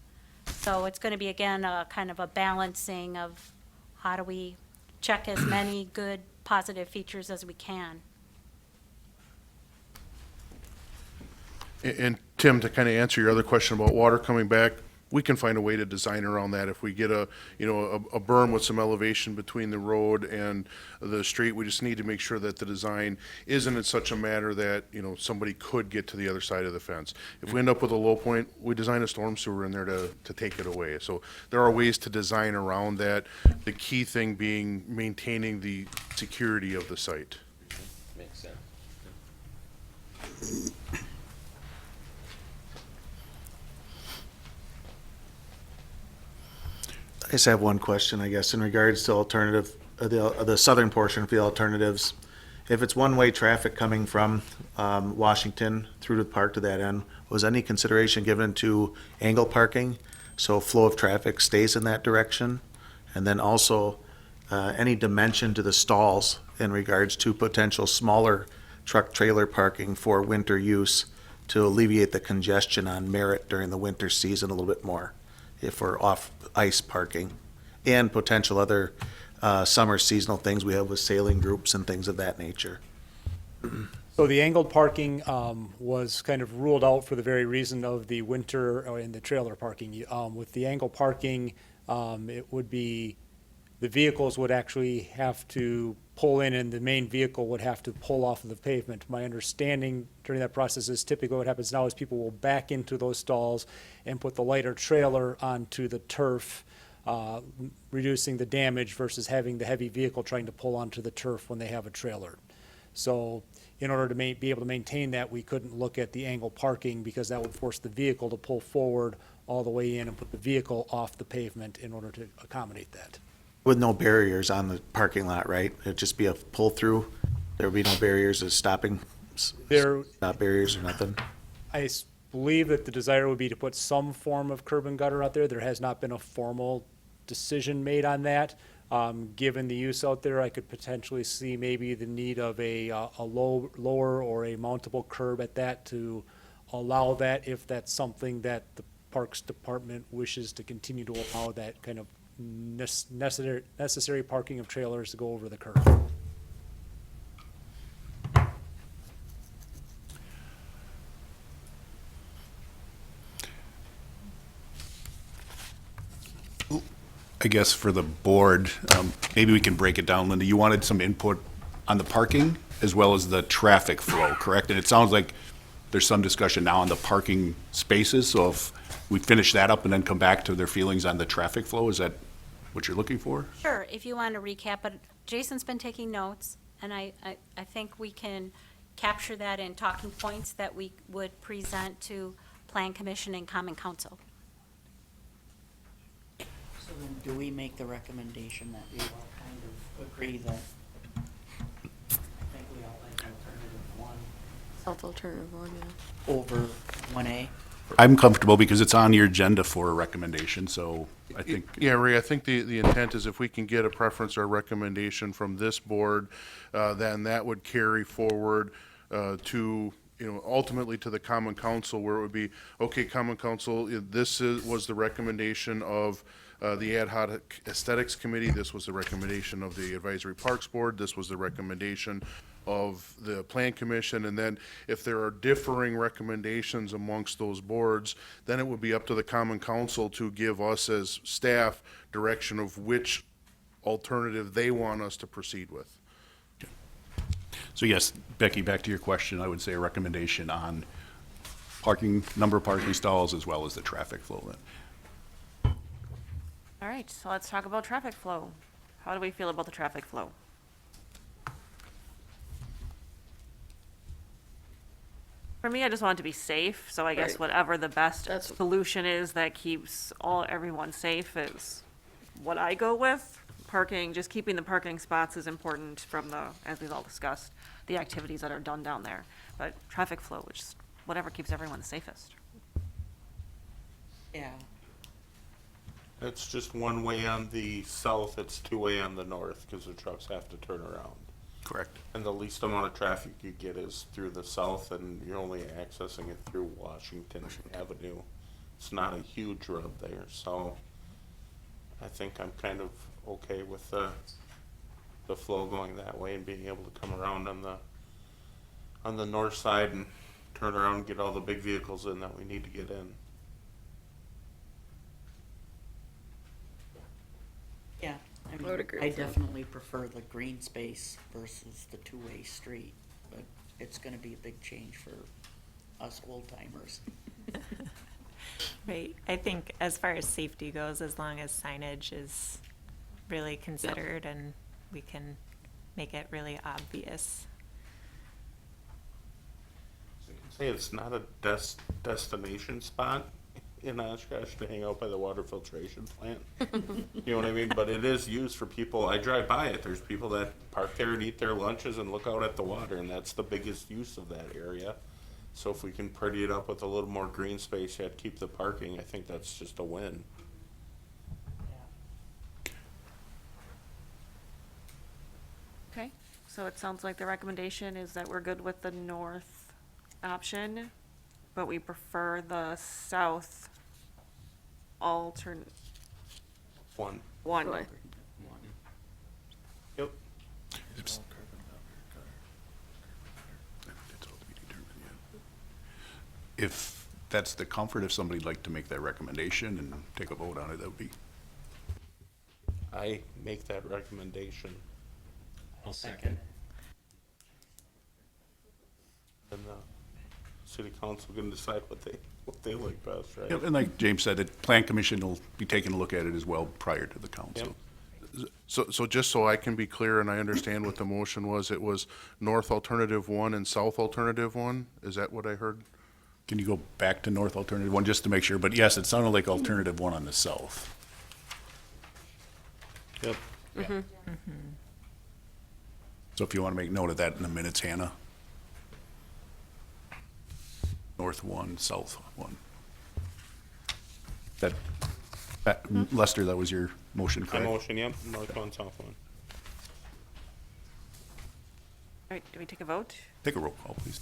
So it's going to be, again, a kind of a balancing of how do we check as many good, positive features as we can. And Tim, to kind of answer your other question about water coming back, we can find a way to design around that. If we get a berm with some elevation between the road and the street, we just need to make sure that the design isn't in such a manner that, somebody could get to the other side of the fence. If we end up with a low point, we design a storm sewer in there to take it away. So there are ways to design around that. The key thing being maintaining the security of the site. Makes sense. I just have one question, I guess, in regards to alternative, the southern portion of the alternatives. If it's one-way traffic coming from Washington through to the park to that end, was any consideration given to angle parking? So flow of traffic stays in that direction? And then also, any dimension to the stalls in regards to potential smaller truck trailer parking for winter use to alleviate the congestion on Merritt during the winter season a little bit more, if we're off ice parking, and potential other summer seasonal things we have with sailing groups and things of that nature. So the angled parking was kind of ruled out for the very reason of the winter and the trailer parking. With the angle parking, it would be, the vehicles would actually have to pull in and the main vehicle would have to pull off of the pavement. My understanding during that process is typically what happens now is people will back into those stalls and put the lighter trailer onto the turf, reducing the damage versus having the heavy vehicle trying to pull onto the turf when they have a trailer. So in order to be able to maintain that, we couldn't look at the angle parking because that would force the vehicle to pull forward all the way in and put the vehicle off the pavement in order to accommodate that. With no barriers on the parking lot, right? It'd just be a pull-through? There would be no barriers of stopping, not barriers or nothing? I believe that the desire would be to put some form of curb and gutter out there. There has not been a formal decision made on that. Given the use out there, I could potentially see maybe the need of a lower or a mountable curb at that to allow that, if that's something that the Parks Department wishes to continue to allow, that kind of necessary parking of trailers to go over the curb. I guess for the board, maybe we can break it down. Linda, you wanted some input on the parking as well as the traffic flow, correct? And it sounds like there's some discussion now on the parking spaces, so if we finish that up and then come back to their feelings on the traffic flow, is that what you're looking for? Sure, if you want to recap it, Jason's been taking notes, and I think we can capture that in talking points that we would present to Plan Commission and Common Council. So then do we make the recommendation that we all kind of agree that, I think we all like alternative one South alternative one, yeah. over 1A? I'm comfortable because it's on your agenda for a recommendation, so I think, Yeah, Ray, I think the intent is if we can get a preference or recommendation from this board, then that would carry forward to, ultimately to the Common Council, where it would be, okay, Common Council, was the recommendation of the Ad hoc Aesthetics Committee, this was the recommendation of the Advisory Parks Board, this was the recommendation of the Plan Commission, and then if there are differing recommendations amongst those boards, then it would be up to the Common Council to give us as staff direction of which alternative they want us to proceed with. so yes, Becky, back to your question, I would say a recommendation on parking, number of parking stalls, as well as the traffic flow then. All right, so let's talk about traffic flow. How do we feel about the traffic flow? For me, I just want it to be safe, so I guess Right. whatever the best That's- solution is that keeps everyone safe is what I go with. Parking, just keeping the parking spots is important from as we've all discussed, the activities that are done down there. But traffic flow, which is whatever keeps everyone the safest. Yeah. It's just one way on the south, it's two-way on the north, because the trucks have to turn around. Correct. And the least amount of traffic you get is through the south, and you're only accessing it through Washington Avenue. It's not a huge road there, so I think I'm kind of okay with the flow going that way and being able to come around on the north side and turn around and get all the big vehicles in that we need to get in. Yeah, I would agree I with that. definitely prefer the green space versus the two-way street, but it's gonna be a big change for us old timers. Right. I think as far as safety goes, as long as signage is really considered and we can make it really obvious. Say it's not a destination spot in Oshkosh to hang out by the water filtration plant. You know what I mean? But it is used for people, I drive by it, there's people that park there and eat their lunches and look out at the water, and that's the biggest use of that area. So if we can pretty it up with a little more green space, yet keep the parking, I think that's just a win. Okay, so it sounds like the recommendation is that we're good with the north option, but we prefer the south alternate One. one. Right. Yep. If that's the comfort, if somebody'd like to make that recommendation and take a vote on it, that would be, I make that recommendation. I'll second. And city council can decide what they like best, right? Yep, and like James said, the Plan Commission will be taking a look at it as well prior to the council. So just so I can be clear and I understand what the motion was, it was North Alternative 1 and South Alternative 1? Is that what I heard? Can you go back to North Alternative 1 just to make sure? But yes, it sounded like Alternative 1 on the south. Yep. So if you want to make note of that in the minutes, Hannah. North 1, South 1. That, Lester, that was your motion, My correct? motion, yep, north one, south one. All right, do we take a vote? Take a roll call, please.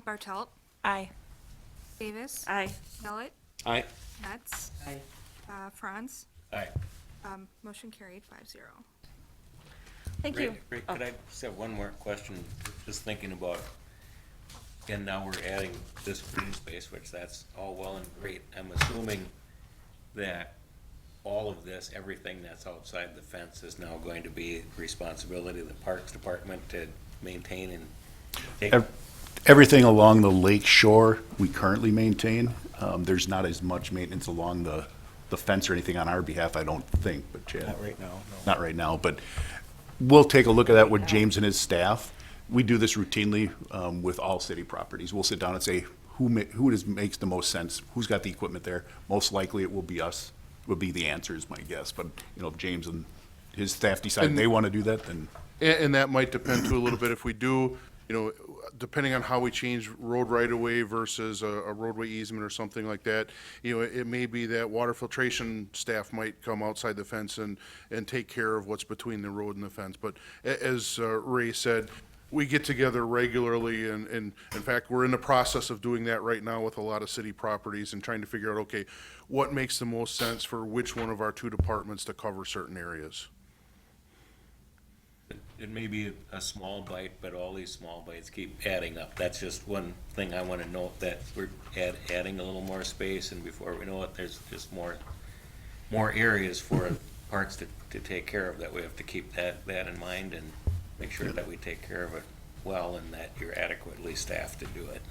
Bartelt, Aye. Davis, Aye. Millet, Aye. Metz, I, Franz. Aye. Motion carried 5-0. Thank you. Ray, Oh, could I just have one more question, just thinking about, and now we're adding this green space, which that's all well and great. I'm assuming that all of this, everything that's outside the fence is now going to be responsibility of the Parks Department to maintain and take? Everything along the lake shore, we currently maintain. There's not as much maintenance along the fence or anything on our behalf, I don't think, but Chad? Not right now, no. Not right now, but we'll take a look at that with James and his staff. We do this routinely with all city properties. We'll sit down and say, makes the most sense? Who's got the equipment there? Most likely it will be us, would be the answer is my guess. But, if James and his staff decide they want to do that, then. And that might depend too a little bit if we do, depending on how we change road right-of-way versus a roadway easement or something like that, it may be that water filtration staff might come outside the fence and take care of what's between the road and the fence. But as Ray said, we get together regularly, and in fact, we're in the process of doing that right now with a lot of city properties and trying to figure out, okay, what makes the most sense for which one of our two departments to cover certain areas. It may be a small bite, but all these small bites keep adding up. That's just one thing I want to note, that we're adding a little more space, and before we know it, there's just more areas for parks to take care of, that we have to keep that in mind and make sure that we take care of it well and that you're adequately staffed to do it.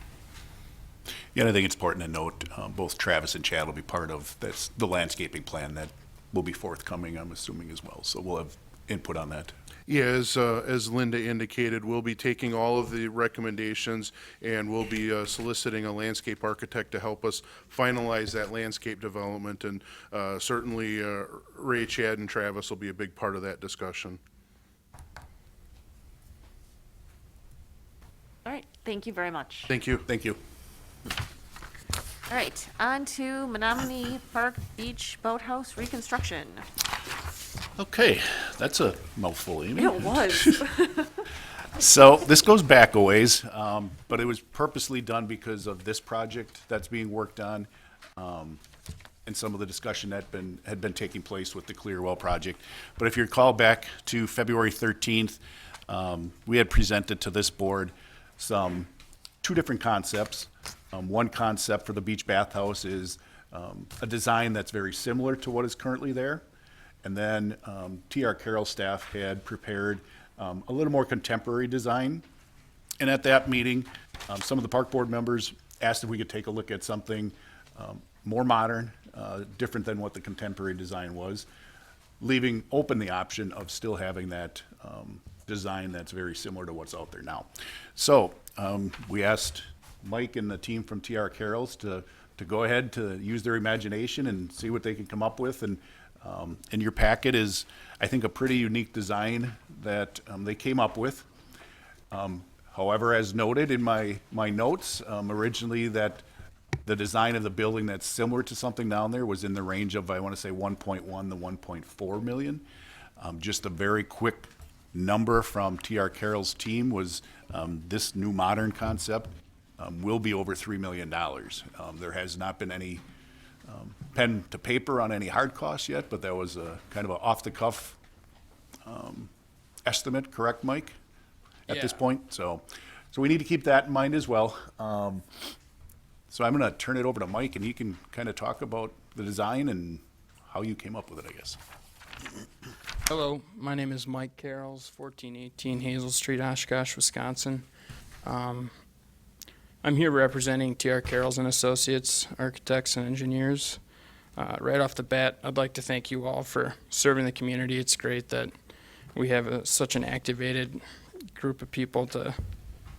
Yeah, and I think it's important to note, both Travis and Chad will be part of the landscaping plan that will be forthcoming, I'm assuming, as well. So we'll have input on that. Yeah, as Linda indicated, we'll be taking all of the recommendations, and we'll be soliciting a landscape architect to help us finalize that landscape development. And certainly Ray, Chad, and Travis will be a big part of that discussion. All right, thank you very much. Thank you. Thank you. All right, on to Menominee Park Beach Boathouse reconstruction. Okay, that's a mouthful, Amy. It was. So this goes back a ways, but it was purposely done because of this project that's being worked on, and some of the discussion that had been taking place with the Clearwell project. But if you recall back to February 13th, we had presented to this board two different concepts. One concept for the beach bathhouse is a design that's very similar to what is currently there. And then T.R. Carroll staff had prepared a little more contemporary design. And at that meeting, some of the park board members asked if we could take a look at something more modern, different than what the contemporary design was, leaving open the option of still having that design that's very similar to what's out there now. So we asked Mike and the team from T.R. Carroll's to go ahead to use their imagination and see what they can come up with. And in your packet is, I think, a pretty unique design that they came up with. However, as noted in my notes, originally that the design of the building that's similar to something down there was in the range of, I want to say, 1.1 to 1.4 million. Just a very quick number from T.R. Carroll's team was this new modern concept will be over $3 million. There has not been any pen to paper on any hard costs yet, but that was a kind of an off-the-cuff estimate, correct, Mike? At this point, so we need to keep that in mind as well. So I'm going to turn it over to Mike, and he can kind of talk about the design and how you came up with it, I guess. Hello, my name is Mike Carrolls, 1418 Hazel Street, Oshkosh, Wisconsin. I'm here representing T.R. Carroll's and Associates, architects and engineers. Right off the bat, I'd like to thank you all for serving the community. It's great that we have such an activated group of people to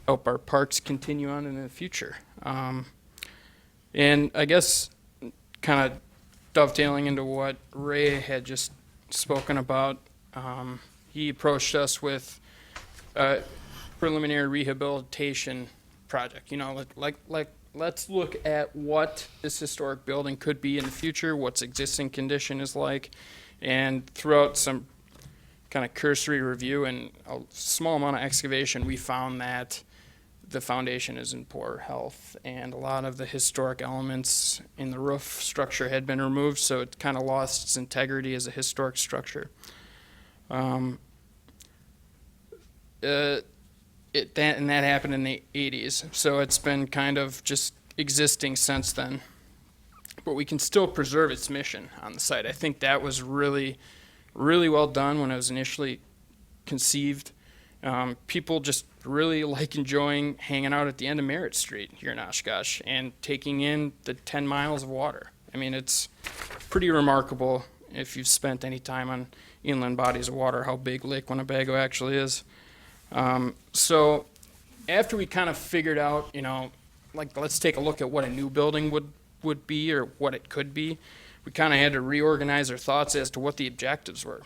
help our parks continue on in the future. And I guess kind of dovetailing into what Ray had just spoken about, he approached us with a preliminary rehabilitation project. You know, let's look at what this historic building could be in the future, what's existing condition is like, and throughout some kind of cursory review and a small amount of excavation, we found that the foundation is in poor health, and a lot of the historic elements in the roof structure had been removed, so it kind of lost its integrity as a historic structure. And that happened in the 80s, so it's been kind of just existing since then. But we can still preserve its mission on the site. I think that was really, really well done when it was initially conceived. People just really like enjoying hanging out at the end of Merritt Street here in Oshkosh and taking in the 10 miles of water. I mean, it's pretty remarkable if you've spent any time on inland bodies of water, how big Lake Winnebago actually is. So after we kind of figured out, you know, like, let's take a look at what a new building would be or what it could be, we kind of had to reorganize our thoughts as to what the objectives were.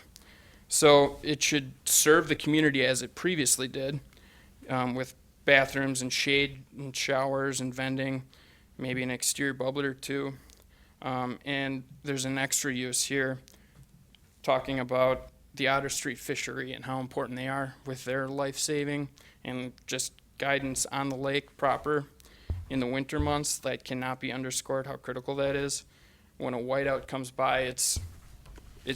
So it should serve the community as it previously did, with bathrooms and shade and showers and vending, maybe an exterior bubbler or two. And there's an extra use here, talking about the Otter Street fishery and how important they are with their life-saving and just guidance on the lake proper in the winter months. That cannot be underscored how critical that is. When a whiteout comes by, it's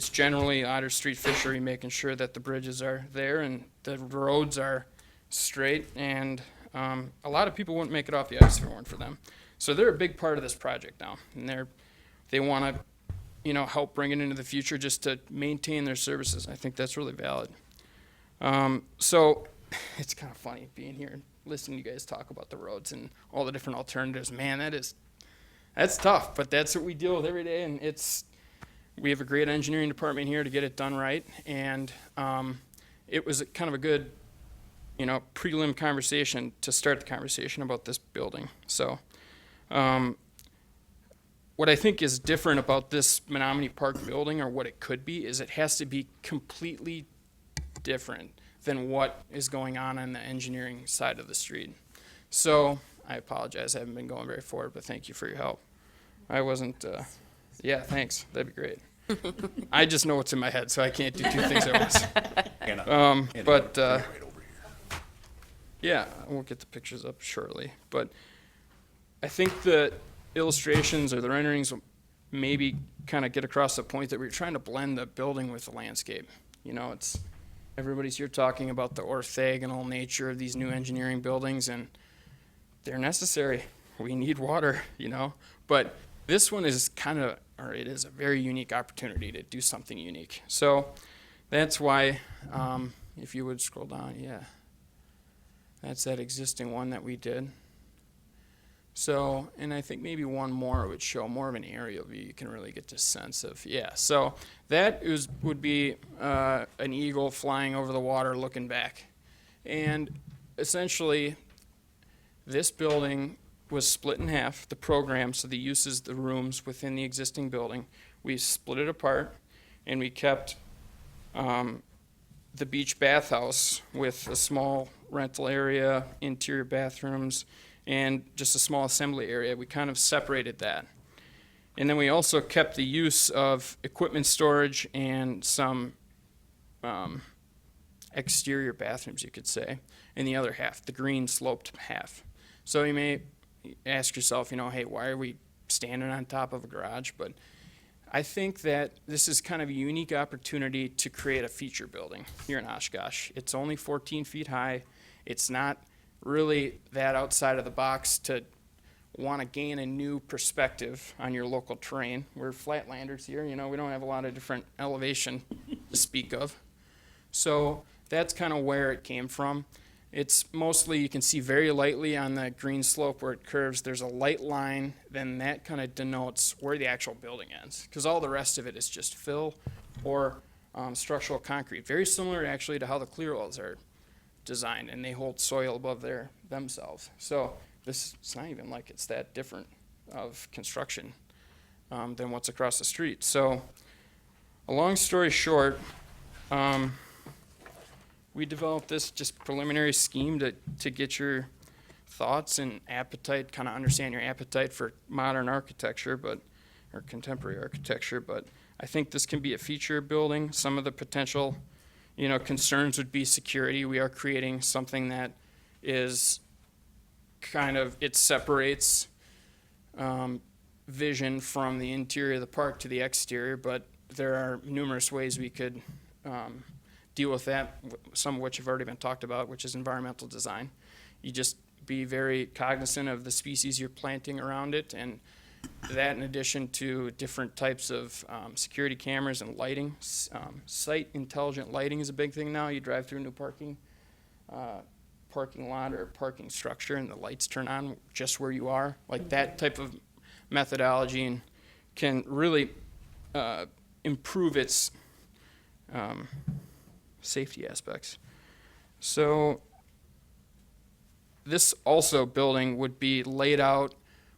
generally Otter Street fishery, making sure that the bridges are there and the roads are straight, and a lot of people wouldn't make it off the ice if it weren't for them. So they're a big part of this project now, and they want to, you know, help bring it into the future just to maintain their services. I think that's really valid. So it's kind of funny being here and listening to you guys talk about the roads and all the different alternatives. Man, that's tough, but that's what we deal with every day, and we have a great engineering department here to get it done right, and it was kind of a good, you know, prelim conversation to start the conversation about this building. So what I think is different about this Menominee Park building, or what it could be, is it has to be completely different than what is going on the engineering side of the street. So I apologize, I haven't been going very forward, but thank you for your help. I wasn't, yeah, thanks, that'd be great. I just know what's in my head, so I can't do two things at once. Yeah, I won't get the pictures up shortly, but I think the illustrations or the renderings will maybe kind of get across the point that we're trying to blend the building with the landscape. You know, everybody's here talking about the orthogonal nature of these new engineering buildings, and they're necessary. We need water, you know, but this one is it is a very unique opportunity to do something unique. So that's why, if you would scroll down, yeah, that's that existing one that we did. So, and I think maybe one more would show more of an aerial view. You can really get this sense of, yeah. So that would be an eagle flying over the water looking back. And essentially, this building was split in half, the program, so the uses, the rooms within the existing building. We split it apart, and we kept the beach bathhouse with a small rental area, interior bathrooms, and just a small assembly area. We kind of separated that. And then we also kept the use of equipment storage and some exterior bathrooms, you could say, in the other half, the green sloped half. So you may ask yourself, you know, hey, why are we standing on top of a garage? But I think that this is kind of a unique opportunity to create a feature building here in Oshkosh. It's only 14 feet high. It's not really that outside of the box to want to gain a new perspective on your local terrain. We're flatlanders here, you know, we don't have a lot of different elevation to speak of. So that's kind of where it came from. It's mostly, you can see very lightly on the green slope where it curves, there's a light line, then that kind of denotes where the actual building ends, because all the rest of it is just fill or structural concrete. Very similar actually to how the clear wells are designed, and they hold soil above themselves. So it's not even like it's that different of construction than what's across the street. So a long story short, we developed this just preliminary scheme to get your thoughts and appetite, kind of understand your appetite for modern architecture, or contemporary architecture. But I think this can be a feature building. Some of the potential, you know, concerns would be security. We are creating something that is it separates vision from the interior of the park to the exterior, but there are numerous ways we could deal with that, some of which have already been talked about, which is environmental design. You just be very cognizant of the species you're planting around it, and that in addition to different types of security cameras and lighting. Site intelligent lighting is a big thing now. You drive through a new parking parking lot or parking structure and the lights turn on just where you are. Like that type of methodology and can really improve its safety aspects. So this also building would be laid out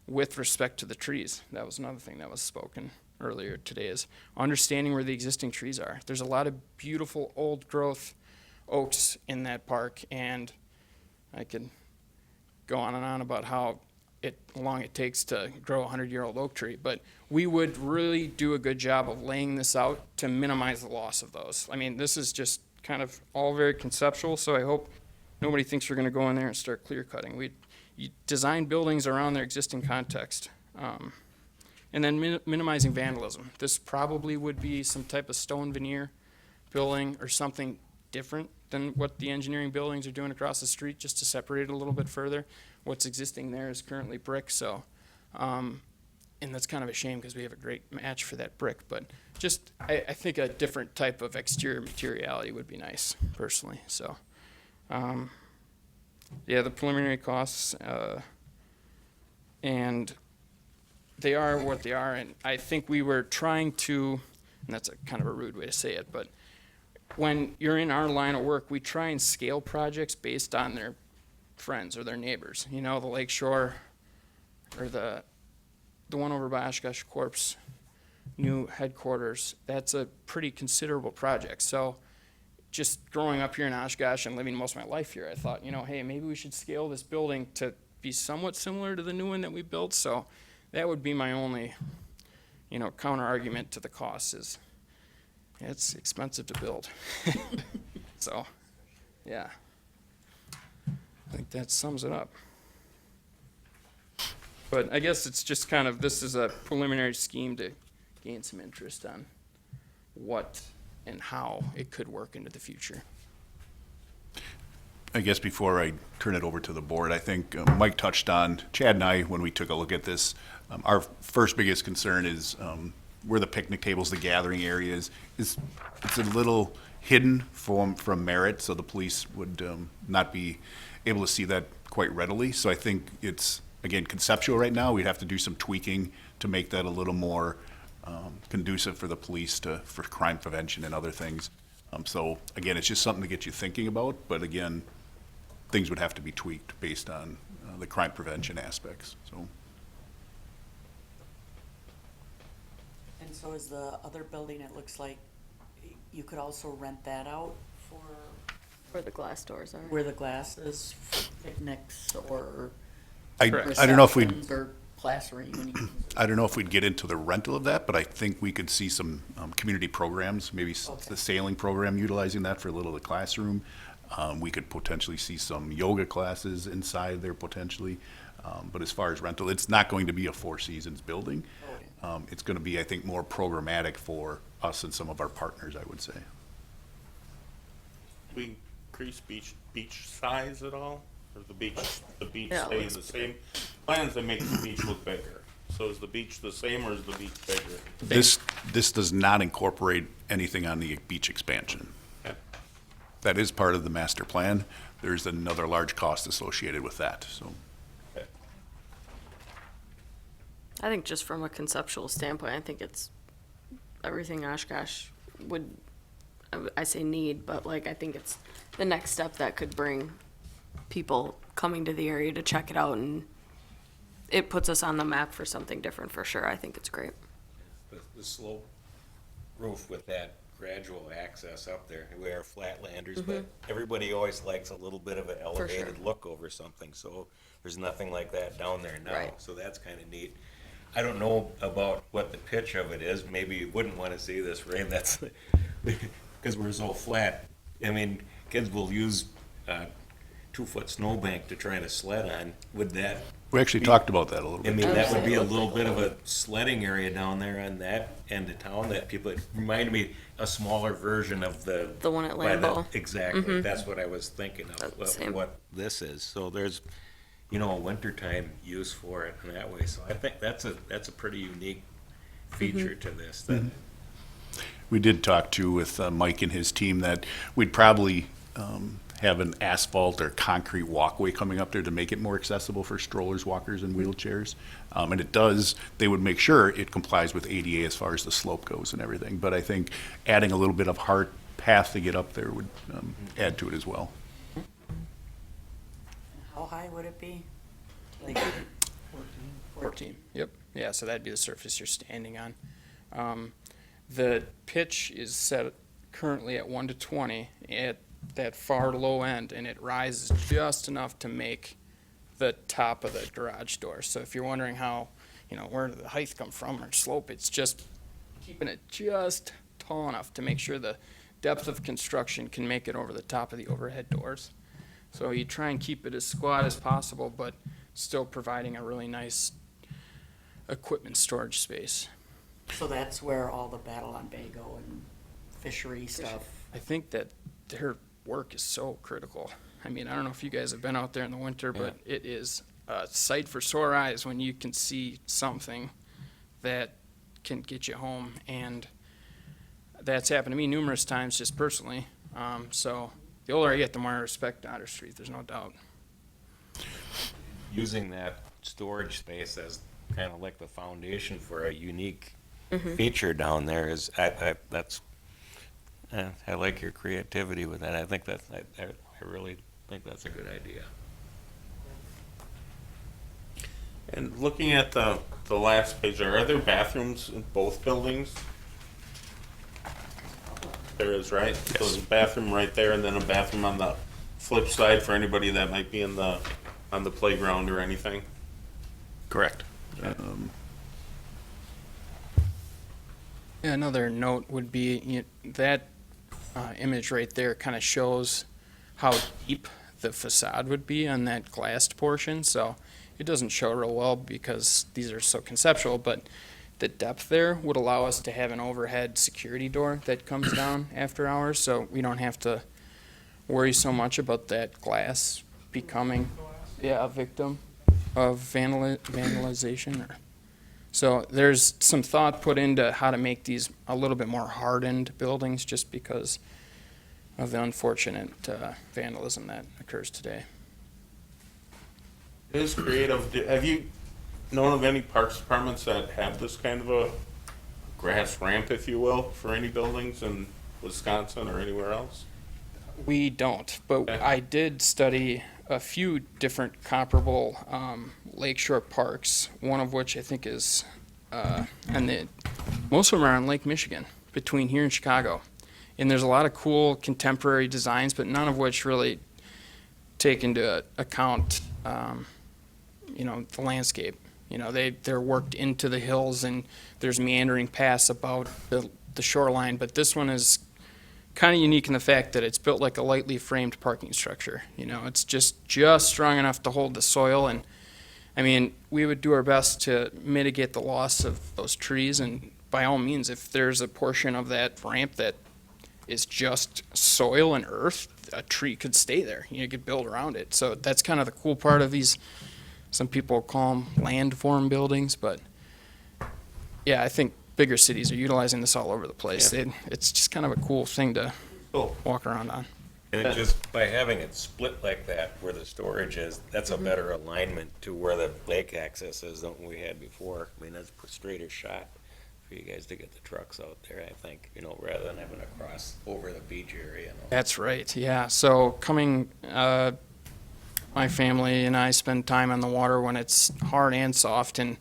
with respect to the trees. That was another thing that was spoken earlier today, is understanding where the existing trees are. There's a lot of beautiful old growth oaks in that park, and I could go on and on about how long it takes to grow a 100-year-old oak tree, but we would really do a good job of laying this out to minimize the loss of those. I mean, this is just kind of all very conceptual, so I hope nobody thinks we're going to go in there and start clear cutting. You design buildings around their existing context. And then minimizing vandalism. This probably would be some type of stone veneer building or something different than what the engineering buildings are doing across the street, just to separate it a little bit further. What's existing there is currently brick, so, and that's kind of a shame because we have a great match for that brick, but just, I think a different type of exterior materiality would be nice, personally, so. Yeah, the preliminary costs, and they are what they are, and I think we were trying to, and that's a kind of a rude way to say it, but when you're in our line of work, we try and scale projects based on their friends or their neighbors. You know, the Lake Shore, or the one over by Oshkosh Corp's new headquarters, that's a pretty considerable project. So just growing up here in Oshkosh and living most of my life here, I thought, you know, hey, maybe we should scale this building to be somewhat similar to the new one that we built. So that would be my only, you know, counter argument to the cost is it's expensive to build. So, yeah. I think that sums it up. But I guess it's just kind of, this is a preliminary scheme to gain some interest on what and how it could work into the future. I guess before I turn it over to the board, I think Mike touched on, Chad and I, when we took a look at this, our first biggest concern is where the picnic tables, the gathering areas, it's a little hidden from Merritt, so the police would not be able to see that quite readily. So I think it's, again, conceptual right now. We'd have to do some tweaking to make that a little more conducive for the police for crime prevention and other things. So again, it's just something to get you thinking about, but again, things would have to be tweaked based on the crime prevention aspects, so. And so is the other building, it looks like you could also rent that out for Where the glass doors are. where the glass is, for picnics or I don't know if we'd, receptions or class reunions. I don't know if we'd get into the rental of that, but I think we could see some community programs, maybe the sailing program, utilizing that for a little of the classroom. We could potentially see some yoga classes inside there potentially. But as far as rental, it's not going to be a Four Seasons building. It's going to be, I think, more programmatic for us and some of our partners, I would say. We increase beach size at all? Or the beach Yeah, stays the same? Plans that make the beach look bigger. So is the beach the same or is the beach bigger? This does not incorporate anything on the beach expansion. Okay. That is part of the master plan. There's another large cost associated with that, so. Okay. I think just from a conceptual standpoint, I think it's everything Oshkosh would, I say need, but like, I think it's the next step that could bring people coming to the area to check it out, and it puts us on the map for something different for sure. I think it's great. The slope roof with that gradual access up there, we are flatlanders, but everybody always likes a little bit of an elevated look over something, so there's nothing like that down there now, Right. so that's kind of neat. I don't know about what the pitch of it is, maybe you wouldn't want to see this rain, that's, because we're so flat. I mean, kids will use 2-foot snowbank to try to sled on, would that? We actually talked about that a little I bit. mean, that would be a little bit of a sledding area down there on that end of town that people, it reminded me a smaller version of the. The one at by the- Lambeau. Exactly, that's what I was thinking Same. of what this is. So there's, you know, a wintertime use for it in that way. So I think that's a pretty unique feature to this. That We did talk to with Mike and his team that we'd probably have an asphalt or concrete walkway coming up there to make it more accessible for strollers, walkers, and wheelchairs. And it does, they would make sure it complies with ADA as far as the slope goes and everything. But I think adding a little bit of hard path to get up there would add to it as well. How high would it be? Like 14. Yep. Yeah, so that'd be the surface you're standing on. The pitch is set currently at 1 to 20 at that far low end, and it rises just enough to make the top of the garage door. So if you're wondering how, where did the height come from or slope, it's just keeping it just tall enough to make sure the depth of construction can make it over the top of the overhead doors. So you try and keep it as squat as possible, but still providing a really nice equipment storage space. So that's where all the Battle on Bago and fishery stuff. I think that their work is so critical. I mean, I don't know if you guys have been out there in the winter, but it is a sight for sore eyes when you can see something that can get you home. And that's happened to me numerous times just personally. So the older I get, the more I respect Otter Street, there's no doubt. Using that storage space as kind of like the foundation for a unique feature down there is, I like your creativity with that. I think that's, I really think that's a good idea. And looking at the last page, are there bathrooms in both buildings? There is, right? So there's a bathroom right there, and then a bathroom on the flip side for anybody that might be on the playground or anything? Correct. Yeah, another note would be that image right there kind of shows how deep the facade would be on that glassed portion. So it doesn't show real well because these are so conceptual, but the depth there would allow us to have an overhead security door that comes down after hours, so we don't have to worry so much about that glass becoming a victim of vandalization. So there's some thought put into how to make these a little bit more hardened buildings just because of the unfortunate vandalism that occurs today. It is creative. Have you known of any parks departments that have this kind of a grass ramp, if you will, for any buildings in Wisconsin or anywhere else? We don't, but I did study a few different comparable lakeshore parks, one of which I think is, most of them are on Lake Michigan, between here and Chicago. And there's a lot of cool contemporary designs, but none of which really take into account, the landscape. They're worked into the hills and there's meandering paths about the shoreline, but this one is kind of unique in the fact that it's built like a lightly framed parking structure. It's just strong enough to hold the soil, and I mean, we would do our best to mitigate the loss of those trees, and by all means, if there's a portion of that ramp that is just soil and earth, a tree could stay there. You could build around it. So that's kind of the cool part of these. Some people call them landform buildings, but yeah, I think bigger cities are utilizing this all over the place. Yeah. It's just kind of a cool thing to walk around on. And it just, by having it split like that where the storage is, that's a better alignment to where the lake access is than we had before. I mean, that's a straighter shot for you guys to get the trucks out there, I think, rather than having to cross over the beach area. That's right, yeah. So coming, my family and I spend time on the water when it's hard and soft, and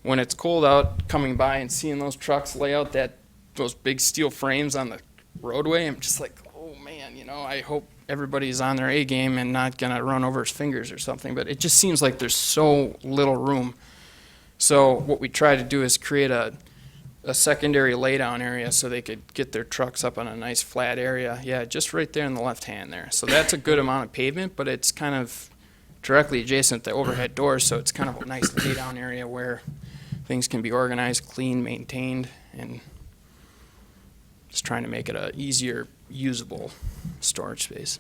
when it's cold out, coming by and seeing those trucks lay out those big steel frames on the roadway, I'm just like, oh man, I hope everybody's on their A game and not gonna run over his fingers or something, but it just seems like there's so little room. So what we try to do is create a secondary laydown area so they could get their trucks up on a nice flat area. Yeah, just right there in the left hand there. So that's a good amount of pavement, but it's kind of directly adjacent to the overhead doors, so it's kind of a nice laydown area where things can be organized, clean, maintained, and just trying to make it a easier, usable storage space.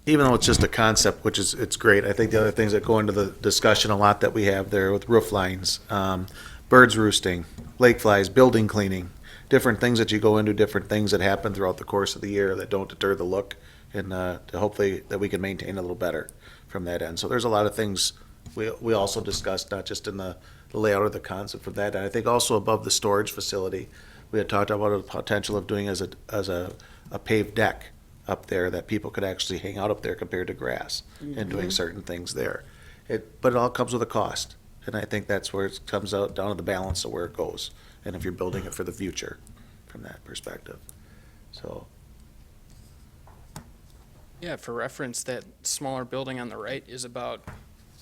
Even though it's just a concept, which is, it's great, I think the other things that go into the discussion a lot that we have there with roof lines, birds roosting, lake flies, building cleaning, different things that you go into, different things that happen throughout the course of the year that don't deter the look, and to hopefully that we can maintain a little better from that end. So there's a lot of things we also discussed, not just in the layout or the concept of that. And I think also above the storage facility, we had talked about the potential of doing as a paved deck up there that people could actually hang out up there compared to grass and doing certain things there. But it all comes with a cost. And I think that's where it comes out down to the balance of where it goes. And if you're building it for the future from that perspective. So, Yeah, for reference, that smaller building on the right is about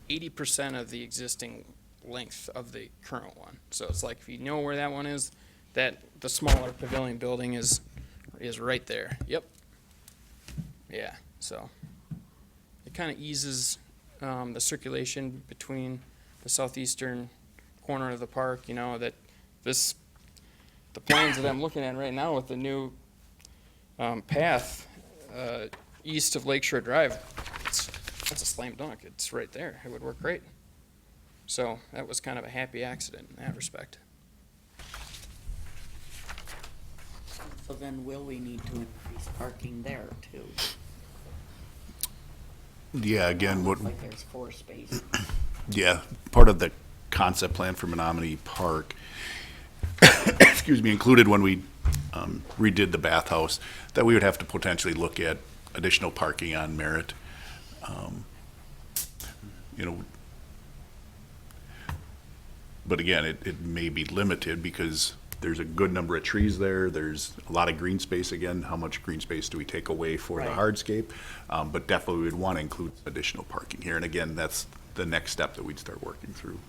80% of the existing length of the current one. So it's like, if you know where that one is, that the smaller pavilion building is right there. Yep. Yeah, so it kind of eases the circulation between the southeastern corner of the park, that the plans that I'm looking at right now with the new path east of Lakeshore Drive, that's a slam dunk. It's right there. It would work great. So that was kind of a happy accident in that respect. So then will we need to increase parking there too? Yeah, again, what, Looks like there's 4 spaces. yeah, part of the concept plan for Menominee Park, excuse me, included when we redid the bathhouse, that we would have to potentially look at additional parking on Merritt. But again, it may be limited because there's a good number of trees there. There's a lot of green space. Again, how much green space do we take away for the Right. hardscape? But definitely we would want to include additional parking here. And again, that's the next step that we'd start working through.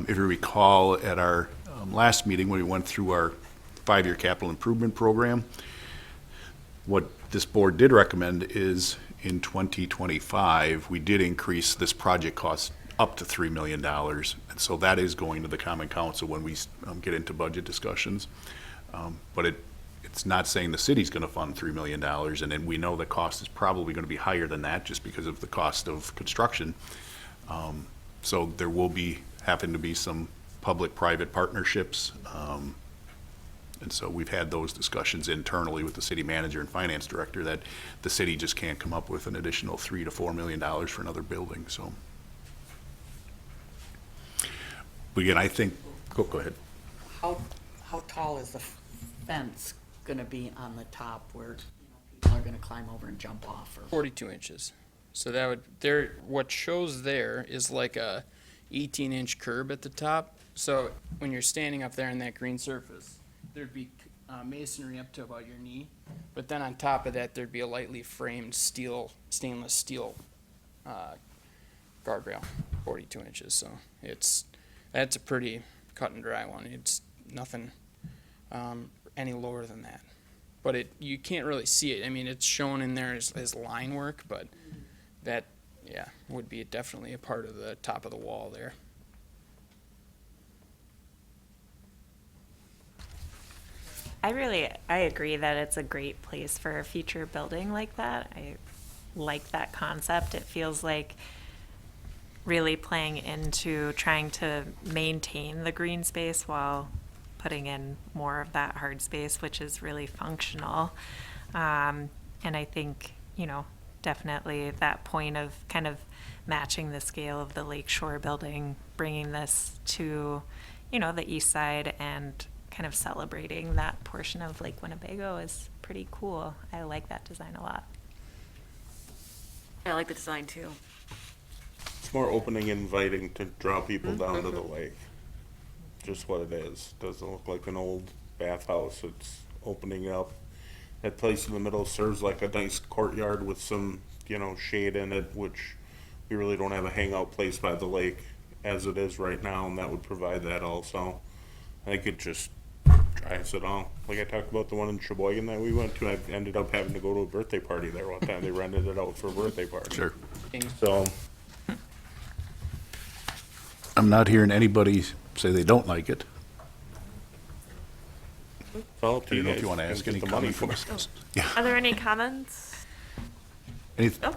If you recall, at our last meeting, when we went through our 5-year capital improvement program, what this board did recommend is in 2025, we did increase this project cost up to $3 million. And so that is going to the Common Council when we get into budget discussions. But it's not saying the city's going to fund $3 million. And then we know the cost is probably going to be higher than that just because of the cost of construction. So there will happen to be some public-private partnerships. And so we've had those discussions internally with the city manager and finance director that the city just can't come up with an additional $3 to $4 million for another building, so. But again, I think, go ahead. How tall is the fence gonna be on the top where people are gonna climb over and jump off? Or 42 inches. So that would, what shows there is like a 18-inch curb at the top. So when you're standing up there in that green surface, there'd be masonry up to about your knee. But then on top of that, there'd be a lightly framed stainless steel guardrail, 42 inches. So that's a pretty cut and dry one. It's nothing any lower than that. But you can't really see it. I mean, it's shown in there as line work, but that, yeah, would be definitely a part of the top of the wall there. I agree that it's a great place for a future building like that. I like that concept. It feels like really playing into trying to maintain the green space while putting in more of that hard space, which is really functional. And I think, definitely that point of kind of matching the scale of the Lakeshore building, bringing this to, the east side and kind of celebrating that portion of Lake Winnebago is pretty cool. I like that design a lot. I like the design too. It's more opening, inviting to draw people down to the lake. Just what it is. Doesn't look like an old bathhouse. It's opening up. That place in the middle serves like a nice courtyard with some, shade in it, which we really don't have a hangout place by the lake as it is right now, and that would provide that also. I think it just drives it all. Like I talked about the one in Sheboygan that we went to, I ended up having to go to a birthday party there one time. They rented it out for a birthday party. Sure. So, I'm not hearing anybody say they don't like it. it's all up to I you don't know guys. if you want to ask Get any the money comments. for it. Yeah. Are there any comments? Anyth- Oh,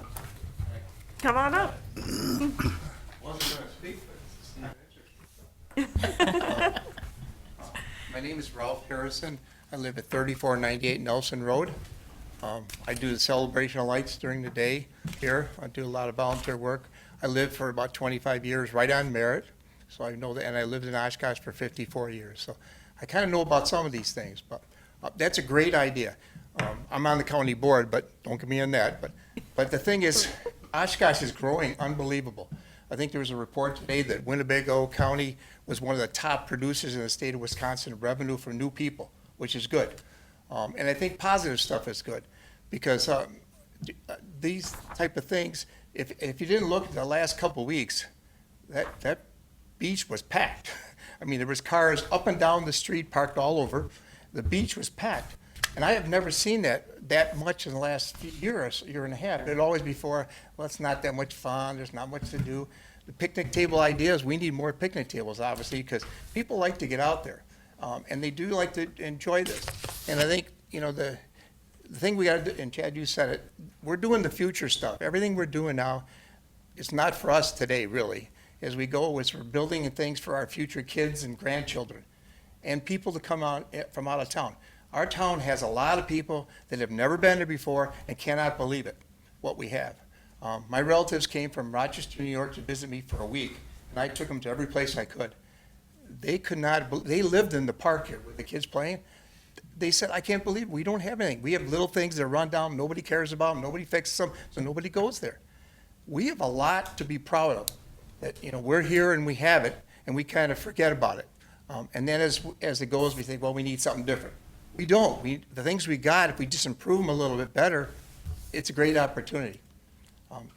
come on up. Wasn't gonna speak, but it's not interesting. My My name is Ralph Harrison. I live at 3498 Nelson Road. I do the celebration of lights during the day here. I do a lot of volunteer work. I lived for about 25 years right on Merritt, so I know that, and I lived in Oshkosh for 54 years. So I kind of know about some of these things, but that's a great idea. I'm on the county board, but don't get me on that. But the thing is, Oshkosh is growing unbelievable. I think there was a report today that Winnebago County was one of the top producers in the state of Wisconsin of revenue for new people, which is good. And I think positive stuff is good, because these type of things, if you didn't look at the last couple of weeks, that beach was packed. I mean, there was cars up and down the street parked all over. The beach was packed. And I have never seen that much in the last year and a half. It'd always before, well, it's not that much fun, there's not much to do. The picnic table ideas, we need more picnic tables, obviously, because people like to get out there. And they do like to enjoy this. And I think, the thing we got to do, and Chad, you said it, we're doing the future stuff. Everything we're doing now is not for us today, really. As we go, it's for building things for our future kids and grandchildren and people to come out from out of town. Our town has a lot of people that have never been there before and cannot believe it, what we have. My relatives came from Rochester, New York to visit me for a week, and I took them to every place I could. They could not, they lived in the park here with the kids playing. They said, I can't believe we don't have anything. We have little things that run down, nobody cares about them, nobody fixes them, so nobody goes there. We have a lot to be proud of, that, we're here and we have it, and we kind of forget about it. And then as it goes, we think, well, we need something different. We don't. The things we got, if we just improve them a little bit better, it's a great opportunity.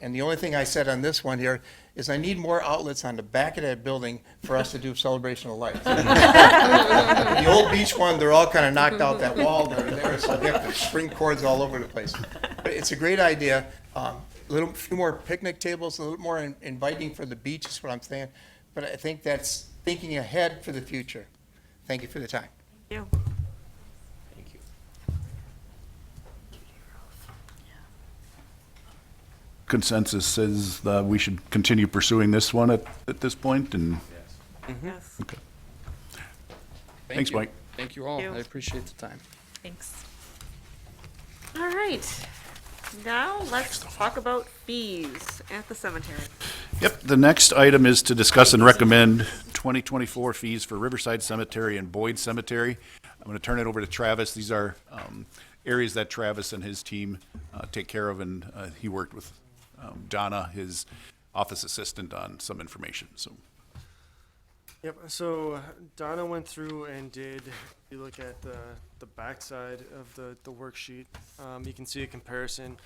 And the only thing I said on this one here is I need more outlets on the back of that building for us to do celebration of lights. The old beach one, they're all kind of knocked out that wall there, so they have to string cords all over the place. But it's a great idea. Few more picnic tables, a little more inviting for the beach is what I'm saying. But I think that's thinking ahead for the future. Thank you for the time. Thank you. Thank you. Consensus says that we should continue pursuing this one at this point, and Yes. okay. Thank Thanks, you. Mike. Thank you all. Thank you. I appreciate the time. Thanks. All right. Now let's talk about fees at the cemetery. Yep, the next item is to discuss and recommend 2024 fees for Riverside Cemetery and Boyd Cemetery. I'm going to turn it over to Travis. These are areas that Travis and his team take care of, and he worked with Donna, his office assistant, on some information. So, Yep, so Donna went through and did, if you look at the backside of the worksheet, you can see a comparison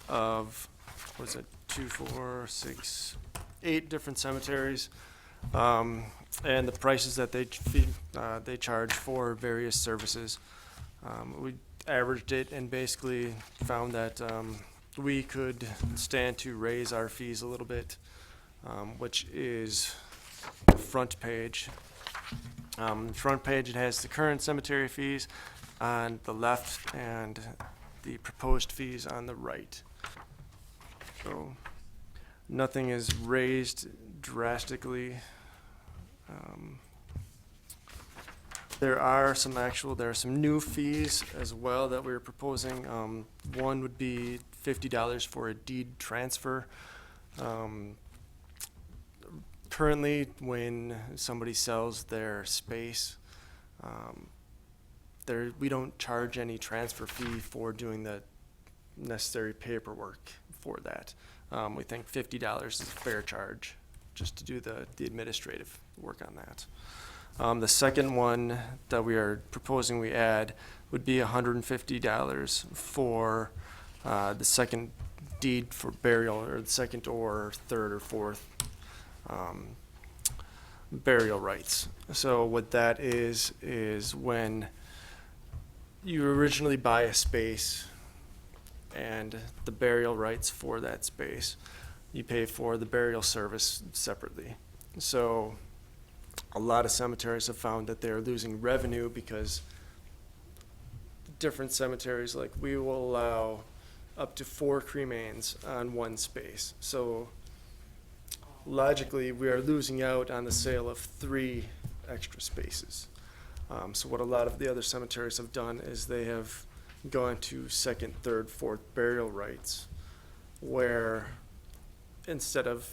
of, what is it, 2, 4, 6, 8 different cemeteries, and the prices that they charge for various services. We averaged it and basically found that we could stand to raise our fees a little bit, which is the front page. Front page, it has the current cemetery fees on the left and the proposed fees on the right. So nothing is raised drastically. There are some new fees as well that we're proposing. One would be $50 for a deed transfer. Currently, when somebody sells their space, we don't charge any transfer fee for doing the necessary paperwork for that. We think $50 is a fair charge just to do the administrative work on that. The second one that we are proposing we add would be $150 for the second deed for burial, or the second or third or fourth burial rights. So what that is when you originally buy a space and the burial rights for that space, you pay for the burial service separately. So a lot of cemeteries have found that they're losing revenue because different cemeteries, like we will allow up to 4 cremains on one space. So logically, we are losing out on the sale of 3 extra spaces. So what a lot of the other cemeteries have done is they have gone to second, third, fourth burial rites, where instead of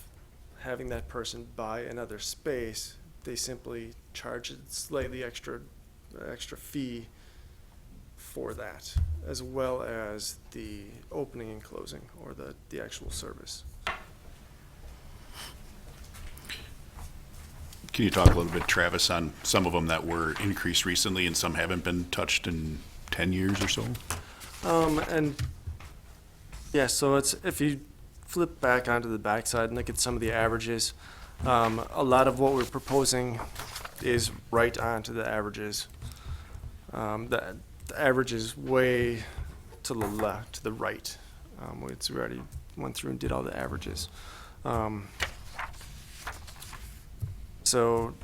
having that person buy another space, they simply charge a slightly extra fee for that, as well as the opening and closing, or the actual service. Can you talk a little bit, Travis, on some of them that were increased recently and some haven't been touched in 10 years or so? And yeah, so it's, if you flip back onto the backside and look at some of the averages, a lot of what we're proposing is right onto the averages. The average is way to the left, to the right. We already went through and did all the averages. So,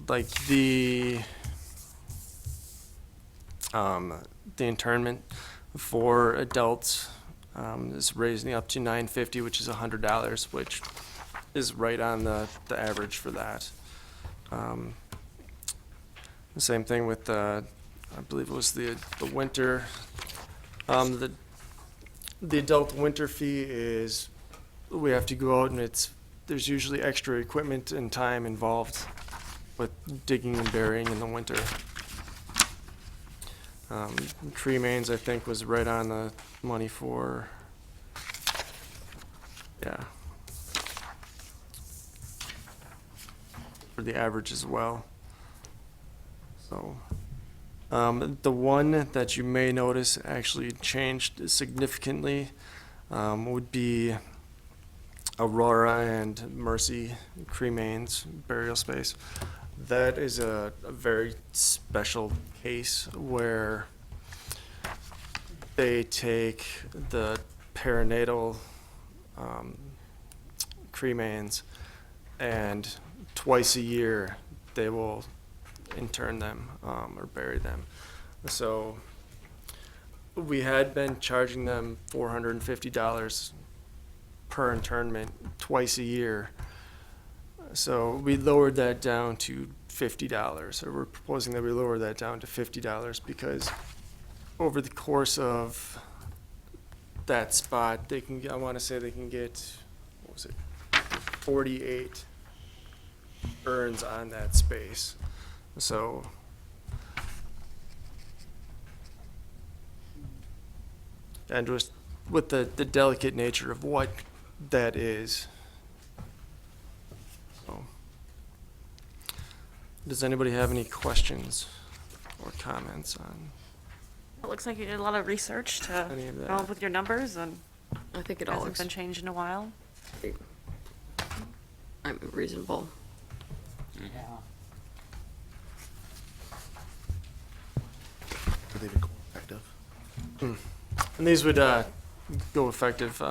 like the internment for adults is raising up to $950, which is $100, which is right on the average for that. The same thing with I believe it was the winter. The adult winter fee is, we have to go out and there's usually extra equipment and time involved with digging and burying in the winter. Cremains, I think, was right on the money for, yeah, for the average as well. So, the one that you may notice actually changed significantly would be Aurora and Mercy cremains burial space. That is a very special case where they take the perinatal cremains, and twice a year they will intern them or bury them. So we had been charging them $450 per internment twice a year. So we lowered that down to $50, or we're proposing that we lower that down to $50, because over the course of that spot, they can, I want to say they can get, what was it, 48 urns on that space. So and just with the delicate nature of what that is. So, does anybody have any questions or comments on It looks like you did a lot of research to any of come up that? with your numbers, and I think it it all hasn't looks been changed in a while. reasonable. Yeah. Do they become effective? And these would go effective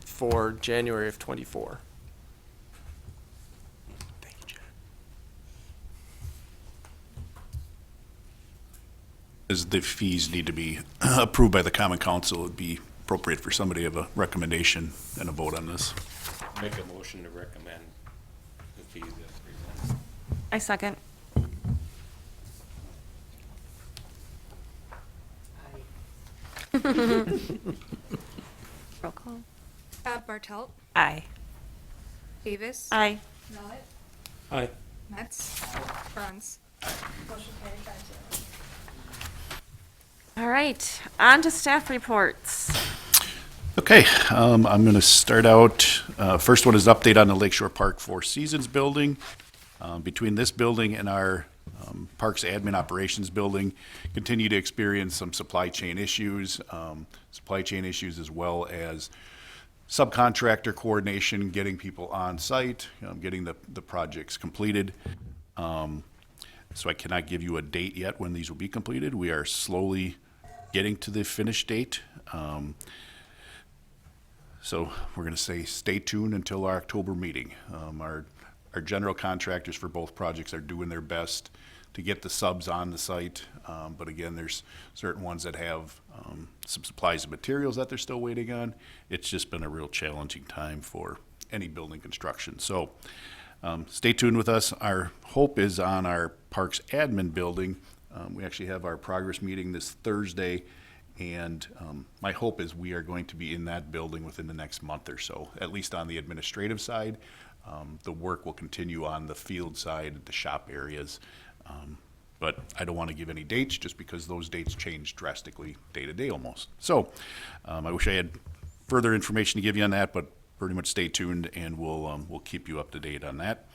for January of '24. Thank you, Chad. As the fees need to be approved by the common council, it'd be appropriate for somebody to have a recommendation and a vote on this. Make a motion to recommend the fees as presented. I second. Roll call. Bartelt, Aye. Davis. Aye. Mallett, Aye. Metz, Franz. Motion carried 5-0. All right, on to staff reports. Okay, I'm going to start out. First one is update on the Lakeshore Park Four Seasons building. Between this building and our Parks Admin Operations building, continue to experience some supply chain issues as well as subcontractor coordination, getting people on site, getting the projects completed. So I cannot give you a date yet when these will be completed. We are slowly getting to the finish date. So we're going to say stay tuned until our October meeting. Our general contractors for both projects are doing their best to get the subs on the site. But again, there's certain ones that have some supplies and materials that they're still waiting on. It's just been a real challenging time for any building construction. So Stay tuned with us. Our hope is on our Parks Admin building. We actually have our progress meeting this Thursday, and my hope is we are going to be in that building within the next month or so, at least on the administrative side. The work will continue on the field side, the shop areas. But I don't want to give any dates just because those dates change drastically day to day almost. So I wish I had further information to give you on that, but pretty much stay tuned and we'll keep you up to date on that.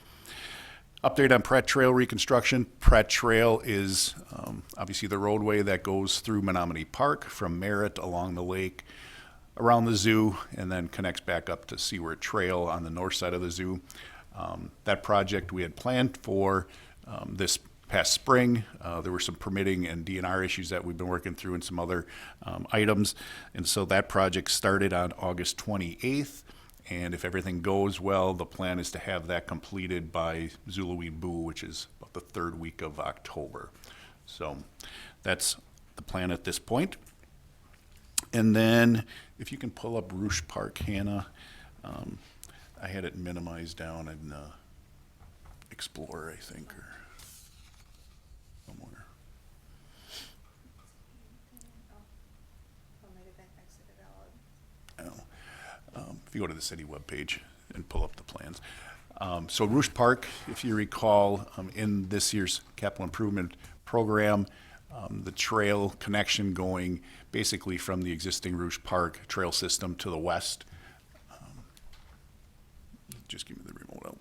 Update on Pratt Trail reconstruction. Pratt Trail is obviously the roadway that goes through Menominee Park from Merritt along the lake, around the zoo, and then connects back up to Seward Trail on the north side of the zoo. That project we had planned for this past spring. There were some permitting and DNR issues that we've been working through and some other items. And so that project started on August 28th. And if everything goes well, the plan is to have that completed by Zulaween Boo, which is about the third week of October. So that's the plan at this point. And then if you can pull up Roosh Park, Hannah, I had it minimized down in Explorer, I think, or somewhere. If you go to the city webpage and pull up the plans. So Roosh Park, if you recall, in this year's capital improvement program, the trail connection going basically from the existing Roosh Park trail system to the west. Just give me the remote out.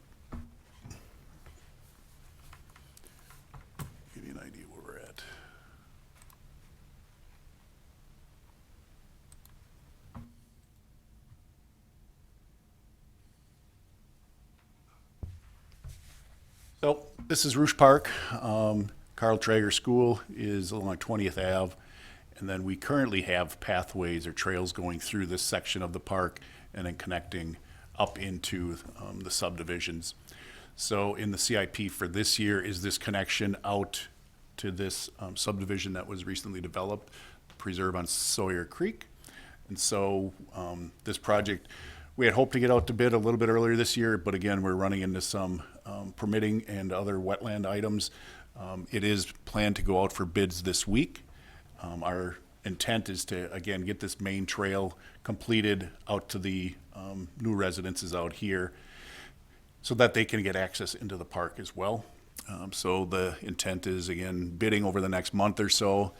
Give you an idea where we're at. So this is Roosh Park. Carl Traeger School is along 20th Ave. And then we currently have pathways or trails going through this section of the park and then connecting up into the subdivisions. So in the CIP for this year is this connection out to this subdivision that was recently developed, preserve on Sawyer Creek. And so this project, we had hoped to get out to bid a little bit earlier this year, but again, we're running into some permitting and other wetland items. It is planned to go out for bids this week. Our intent is to, again, get this main trail completed out to the new residences out here so that they can get access into the park as well. So the intent is, again, bidding over the next month or so,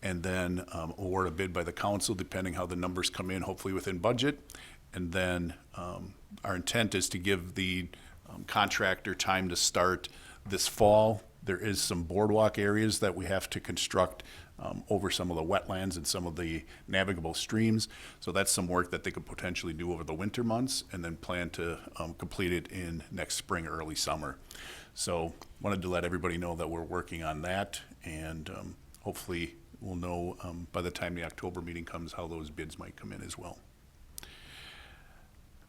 and then award a bid by the council, depending how the numbers come in, hopefully within budget. And then our intent is to give the contractor time to start this fall. There is some boardwalk areas that we have to construct over some of the wetlands and some of the navigable streams. So that's some work that they could potentially do over the winter months and then plan to complete it in next spring, early summer. So wanted to let everybody know that we're working on that, and hopefully we'll know by the time the October meeting comes how those bids might come in as well.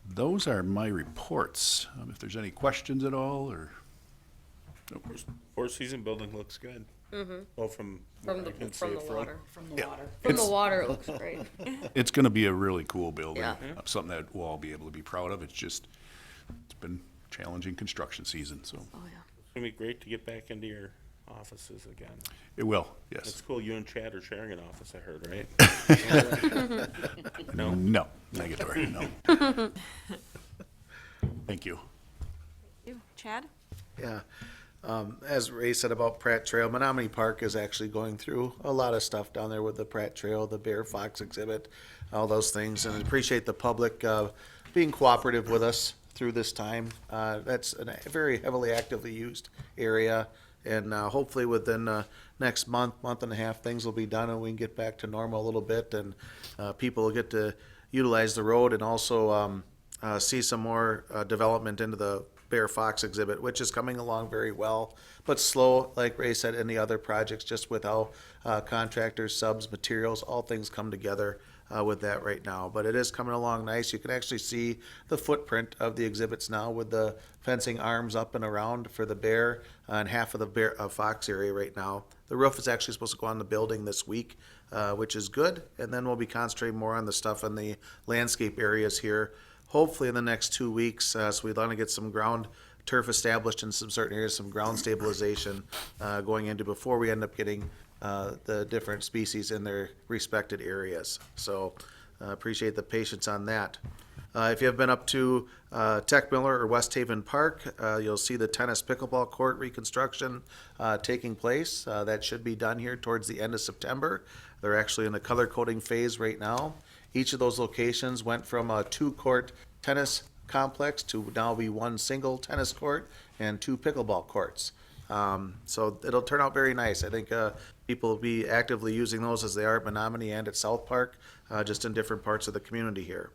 Those are my reports. If there's any questions at all, or Four Season building looks good. Mm-hmm. Well, from From what I the, can from see the from- water. From the water. From the It's- water, it looks great. it's going to be a really cool building. Yeah. Something that we'll all be able to be proud of. It's been challenging construction season, so Oh, yeah. It's gonna be great to get back into your offices again. it will. It's Yes. cool. You and Chad are sharing an office, I heard, right? No? No, negatory. No. Thank you. You, Chad? Yeah. As Ray said about Pratt Trail, Menominee Park is actually going through a lot of stuff down there with the Pratt Trail, the Bear Fox exhibit, all those things. And I appreciate the public being cooperative with us through this time. That's a very heavily actively used area. And hopefully within next month and a half, things will be done and we can get back to normal a little bit. And people will get to utilize the road and also see some more development into the Bear Fox exhibit, which is coming along very well, but slow, like Ray said, any other projects, just with how contractors, subs, materials, all things come together with that right now. But it is coming along nice. You can actually see the footprint of the exhibits now with the fencing arms up and around for the bear and half of the bear fox area right now. The roof is actually supposed to go on the building this week, which is good. And then we'll be concentrating more on the stuff in the landscape areas here, hopefully in the next 2 weeks. So we want to get some ground turf established in some certain areas, some ground stabilization going into before we end up getting the different species in their respected areas. So appreciate the patience on that. If you have been up to Tech Miller or West Haven Park, you'll see the tennis pickleball court reconstruction taking place. That should be done here towards the end of September. They're actually in the color coding phase right now. Each of those locations went from a 2-court tennis complex to now be 1 single tennis court and 2 pickleball courts. So it'll turn out very nice. I think people will be actively using those as they are at Menominee and at South Park, just in different parts of the community here.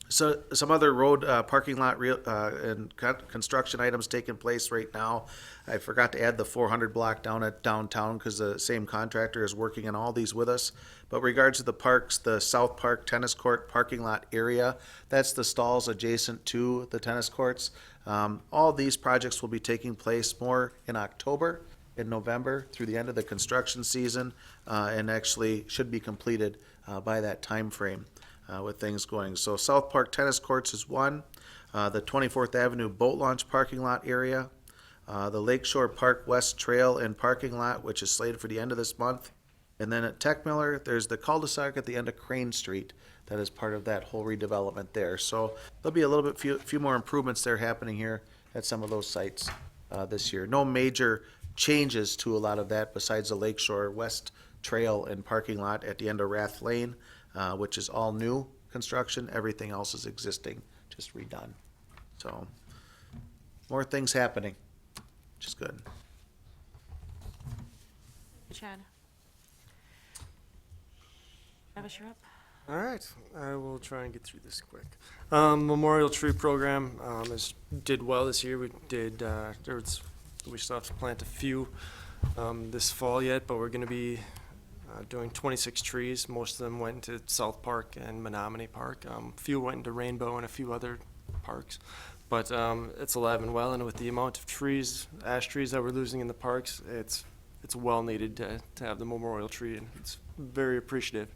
So some other road parking lot and construction items taking place right now. I forgot to add the 400 block down at downtown because the same contractor is working on all these with us. But regards to the parks, the South Park tennis court parking lot area, that's the stalls adjacent to the tennis courts. All these projects will be taking place more in October, in November, through the end of the construction season, and actually should be completed by that time frame. With things going. So South Park Tennis Courts is one, the 24th Avenue Boat Launch parking lot area, the Lakeshore Park West Trail and parking lot, which is slated for the end of this month. And then at Tech Miller, there's the cul-de-sac at the end of Crane Street that is part of that whole redevelopment there. So there'll be a little bit, few more improvements there happening here at some of those sites this year. No major changes to a lot of that besides the Lakeshore West Trail and parking lot at the end of Rath Lane. Which is all new construction. Everything else is existing, just redone. So, more things happening, which is good. Chad. Travis, you're up. All right, I will try and get through this quick. Memorial Tree Program did well this year. We still have to plant a few this fall yet, but we're going to be doing 26 trees. Most of them went into South Park and Menominee Park. A few went into Rainbow and a few other parks. But it's alive and well, and with the amount of trees, ash trees that we're losing in the parks, it's well needed to have the memorial tree, and it's very appreciated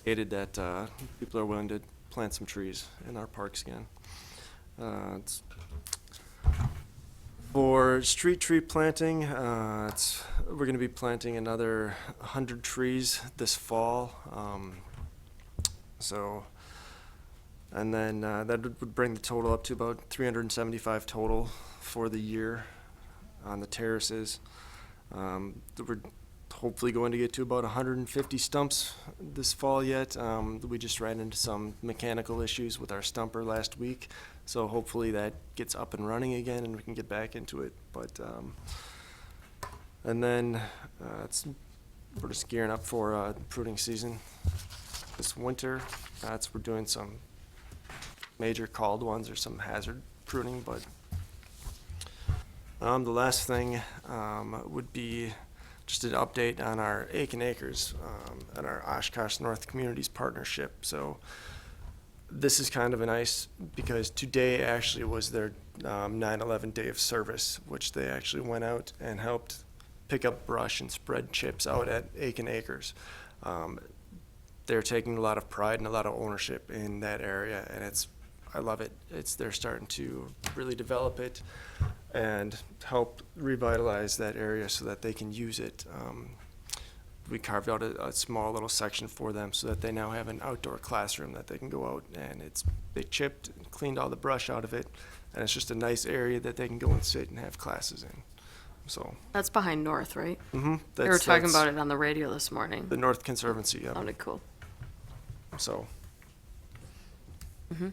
that people are willing to plant some trees in our parks again. For street tree planting, we're going to be planting another 100 trees this fall. And then that would bring the total up to about 375 total for the year on the terraces. We're hopefully going to get to about 150 stumps this fall yet. We just ran into some mechanical issues with our stumper last week, so hopefully that gets up and running again and we can get back into it. But and then we're just gearing up for pruning season this winter. We're doing some major called ones or some hazard pruning, but the last thing would be just an update on our Aiken Acres and our Oshkosh North Communities Partnership. So this is kind of a nice, because today actually was their 9/11 day of service, which they actually went out and helped pick up brush and spread chips out at Aiken Acres. They're taking a lot of pride and a lot of ownership in that area, and I love it. They're starting to really develop it and help revitalize that area so that they can use it. We carved out a small little section for them so that they now have an outdoor classroom that they can go out, and they chipped and cleaned all the brush out of it, and it's just a nice area that they can go and sit and have classes in. So that's behind North, right? Mm-hmm. They were talking about it on the radio this morning. The North Conservancy, yeah. Sounded cool. So. Mm-hmm.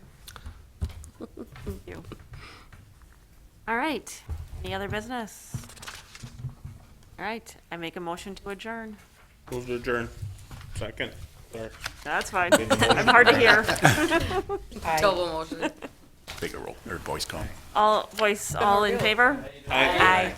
Thank you. All right, any other business? All right, I make a motion to adjourn. Move to adjourn. Second. Sorry. That's fine. I'm hard to hear. Double motion. Take a roll, or voice call. All in favor? Aye. Aye.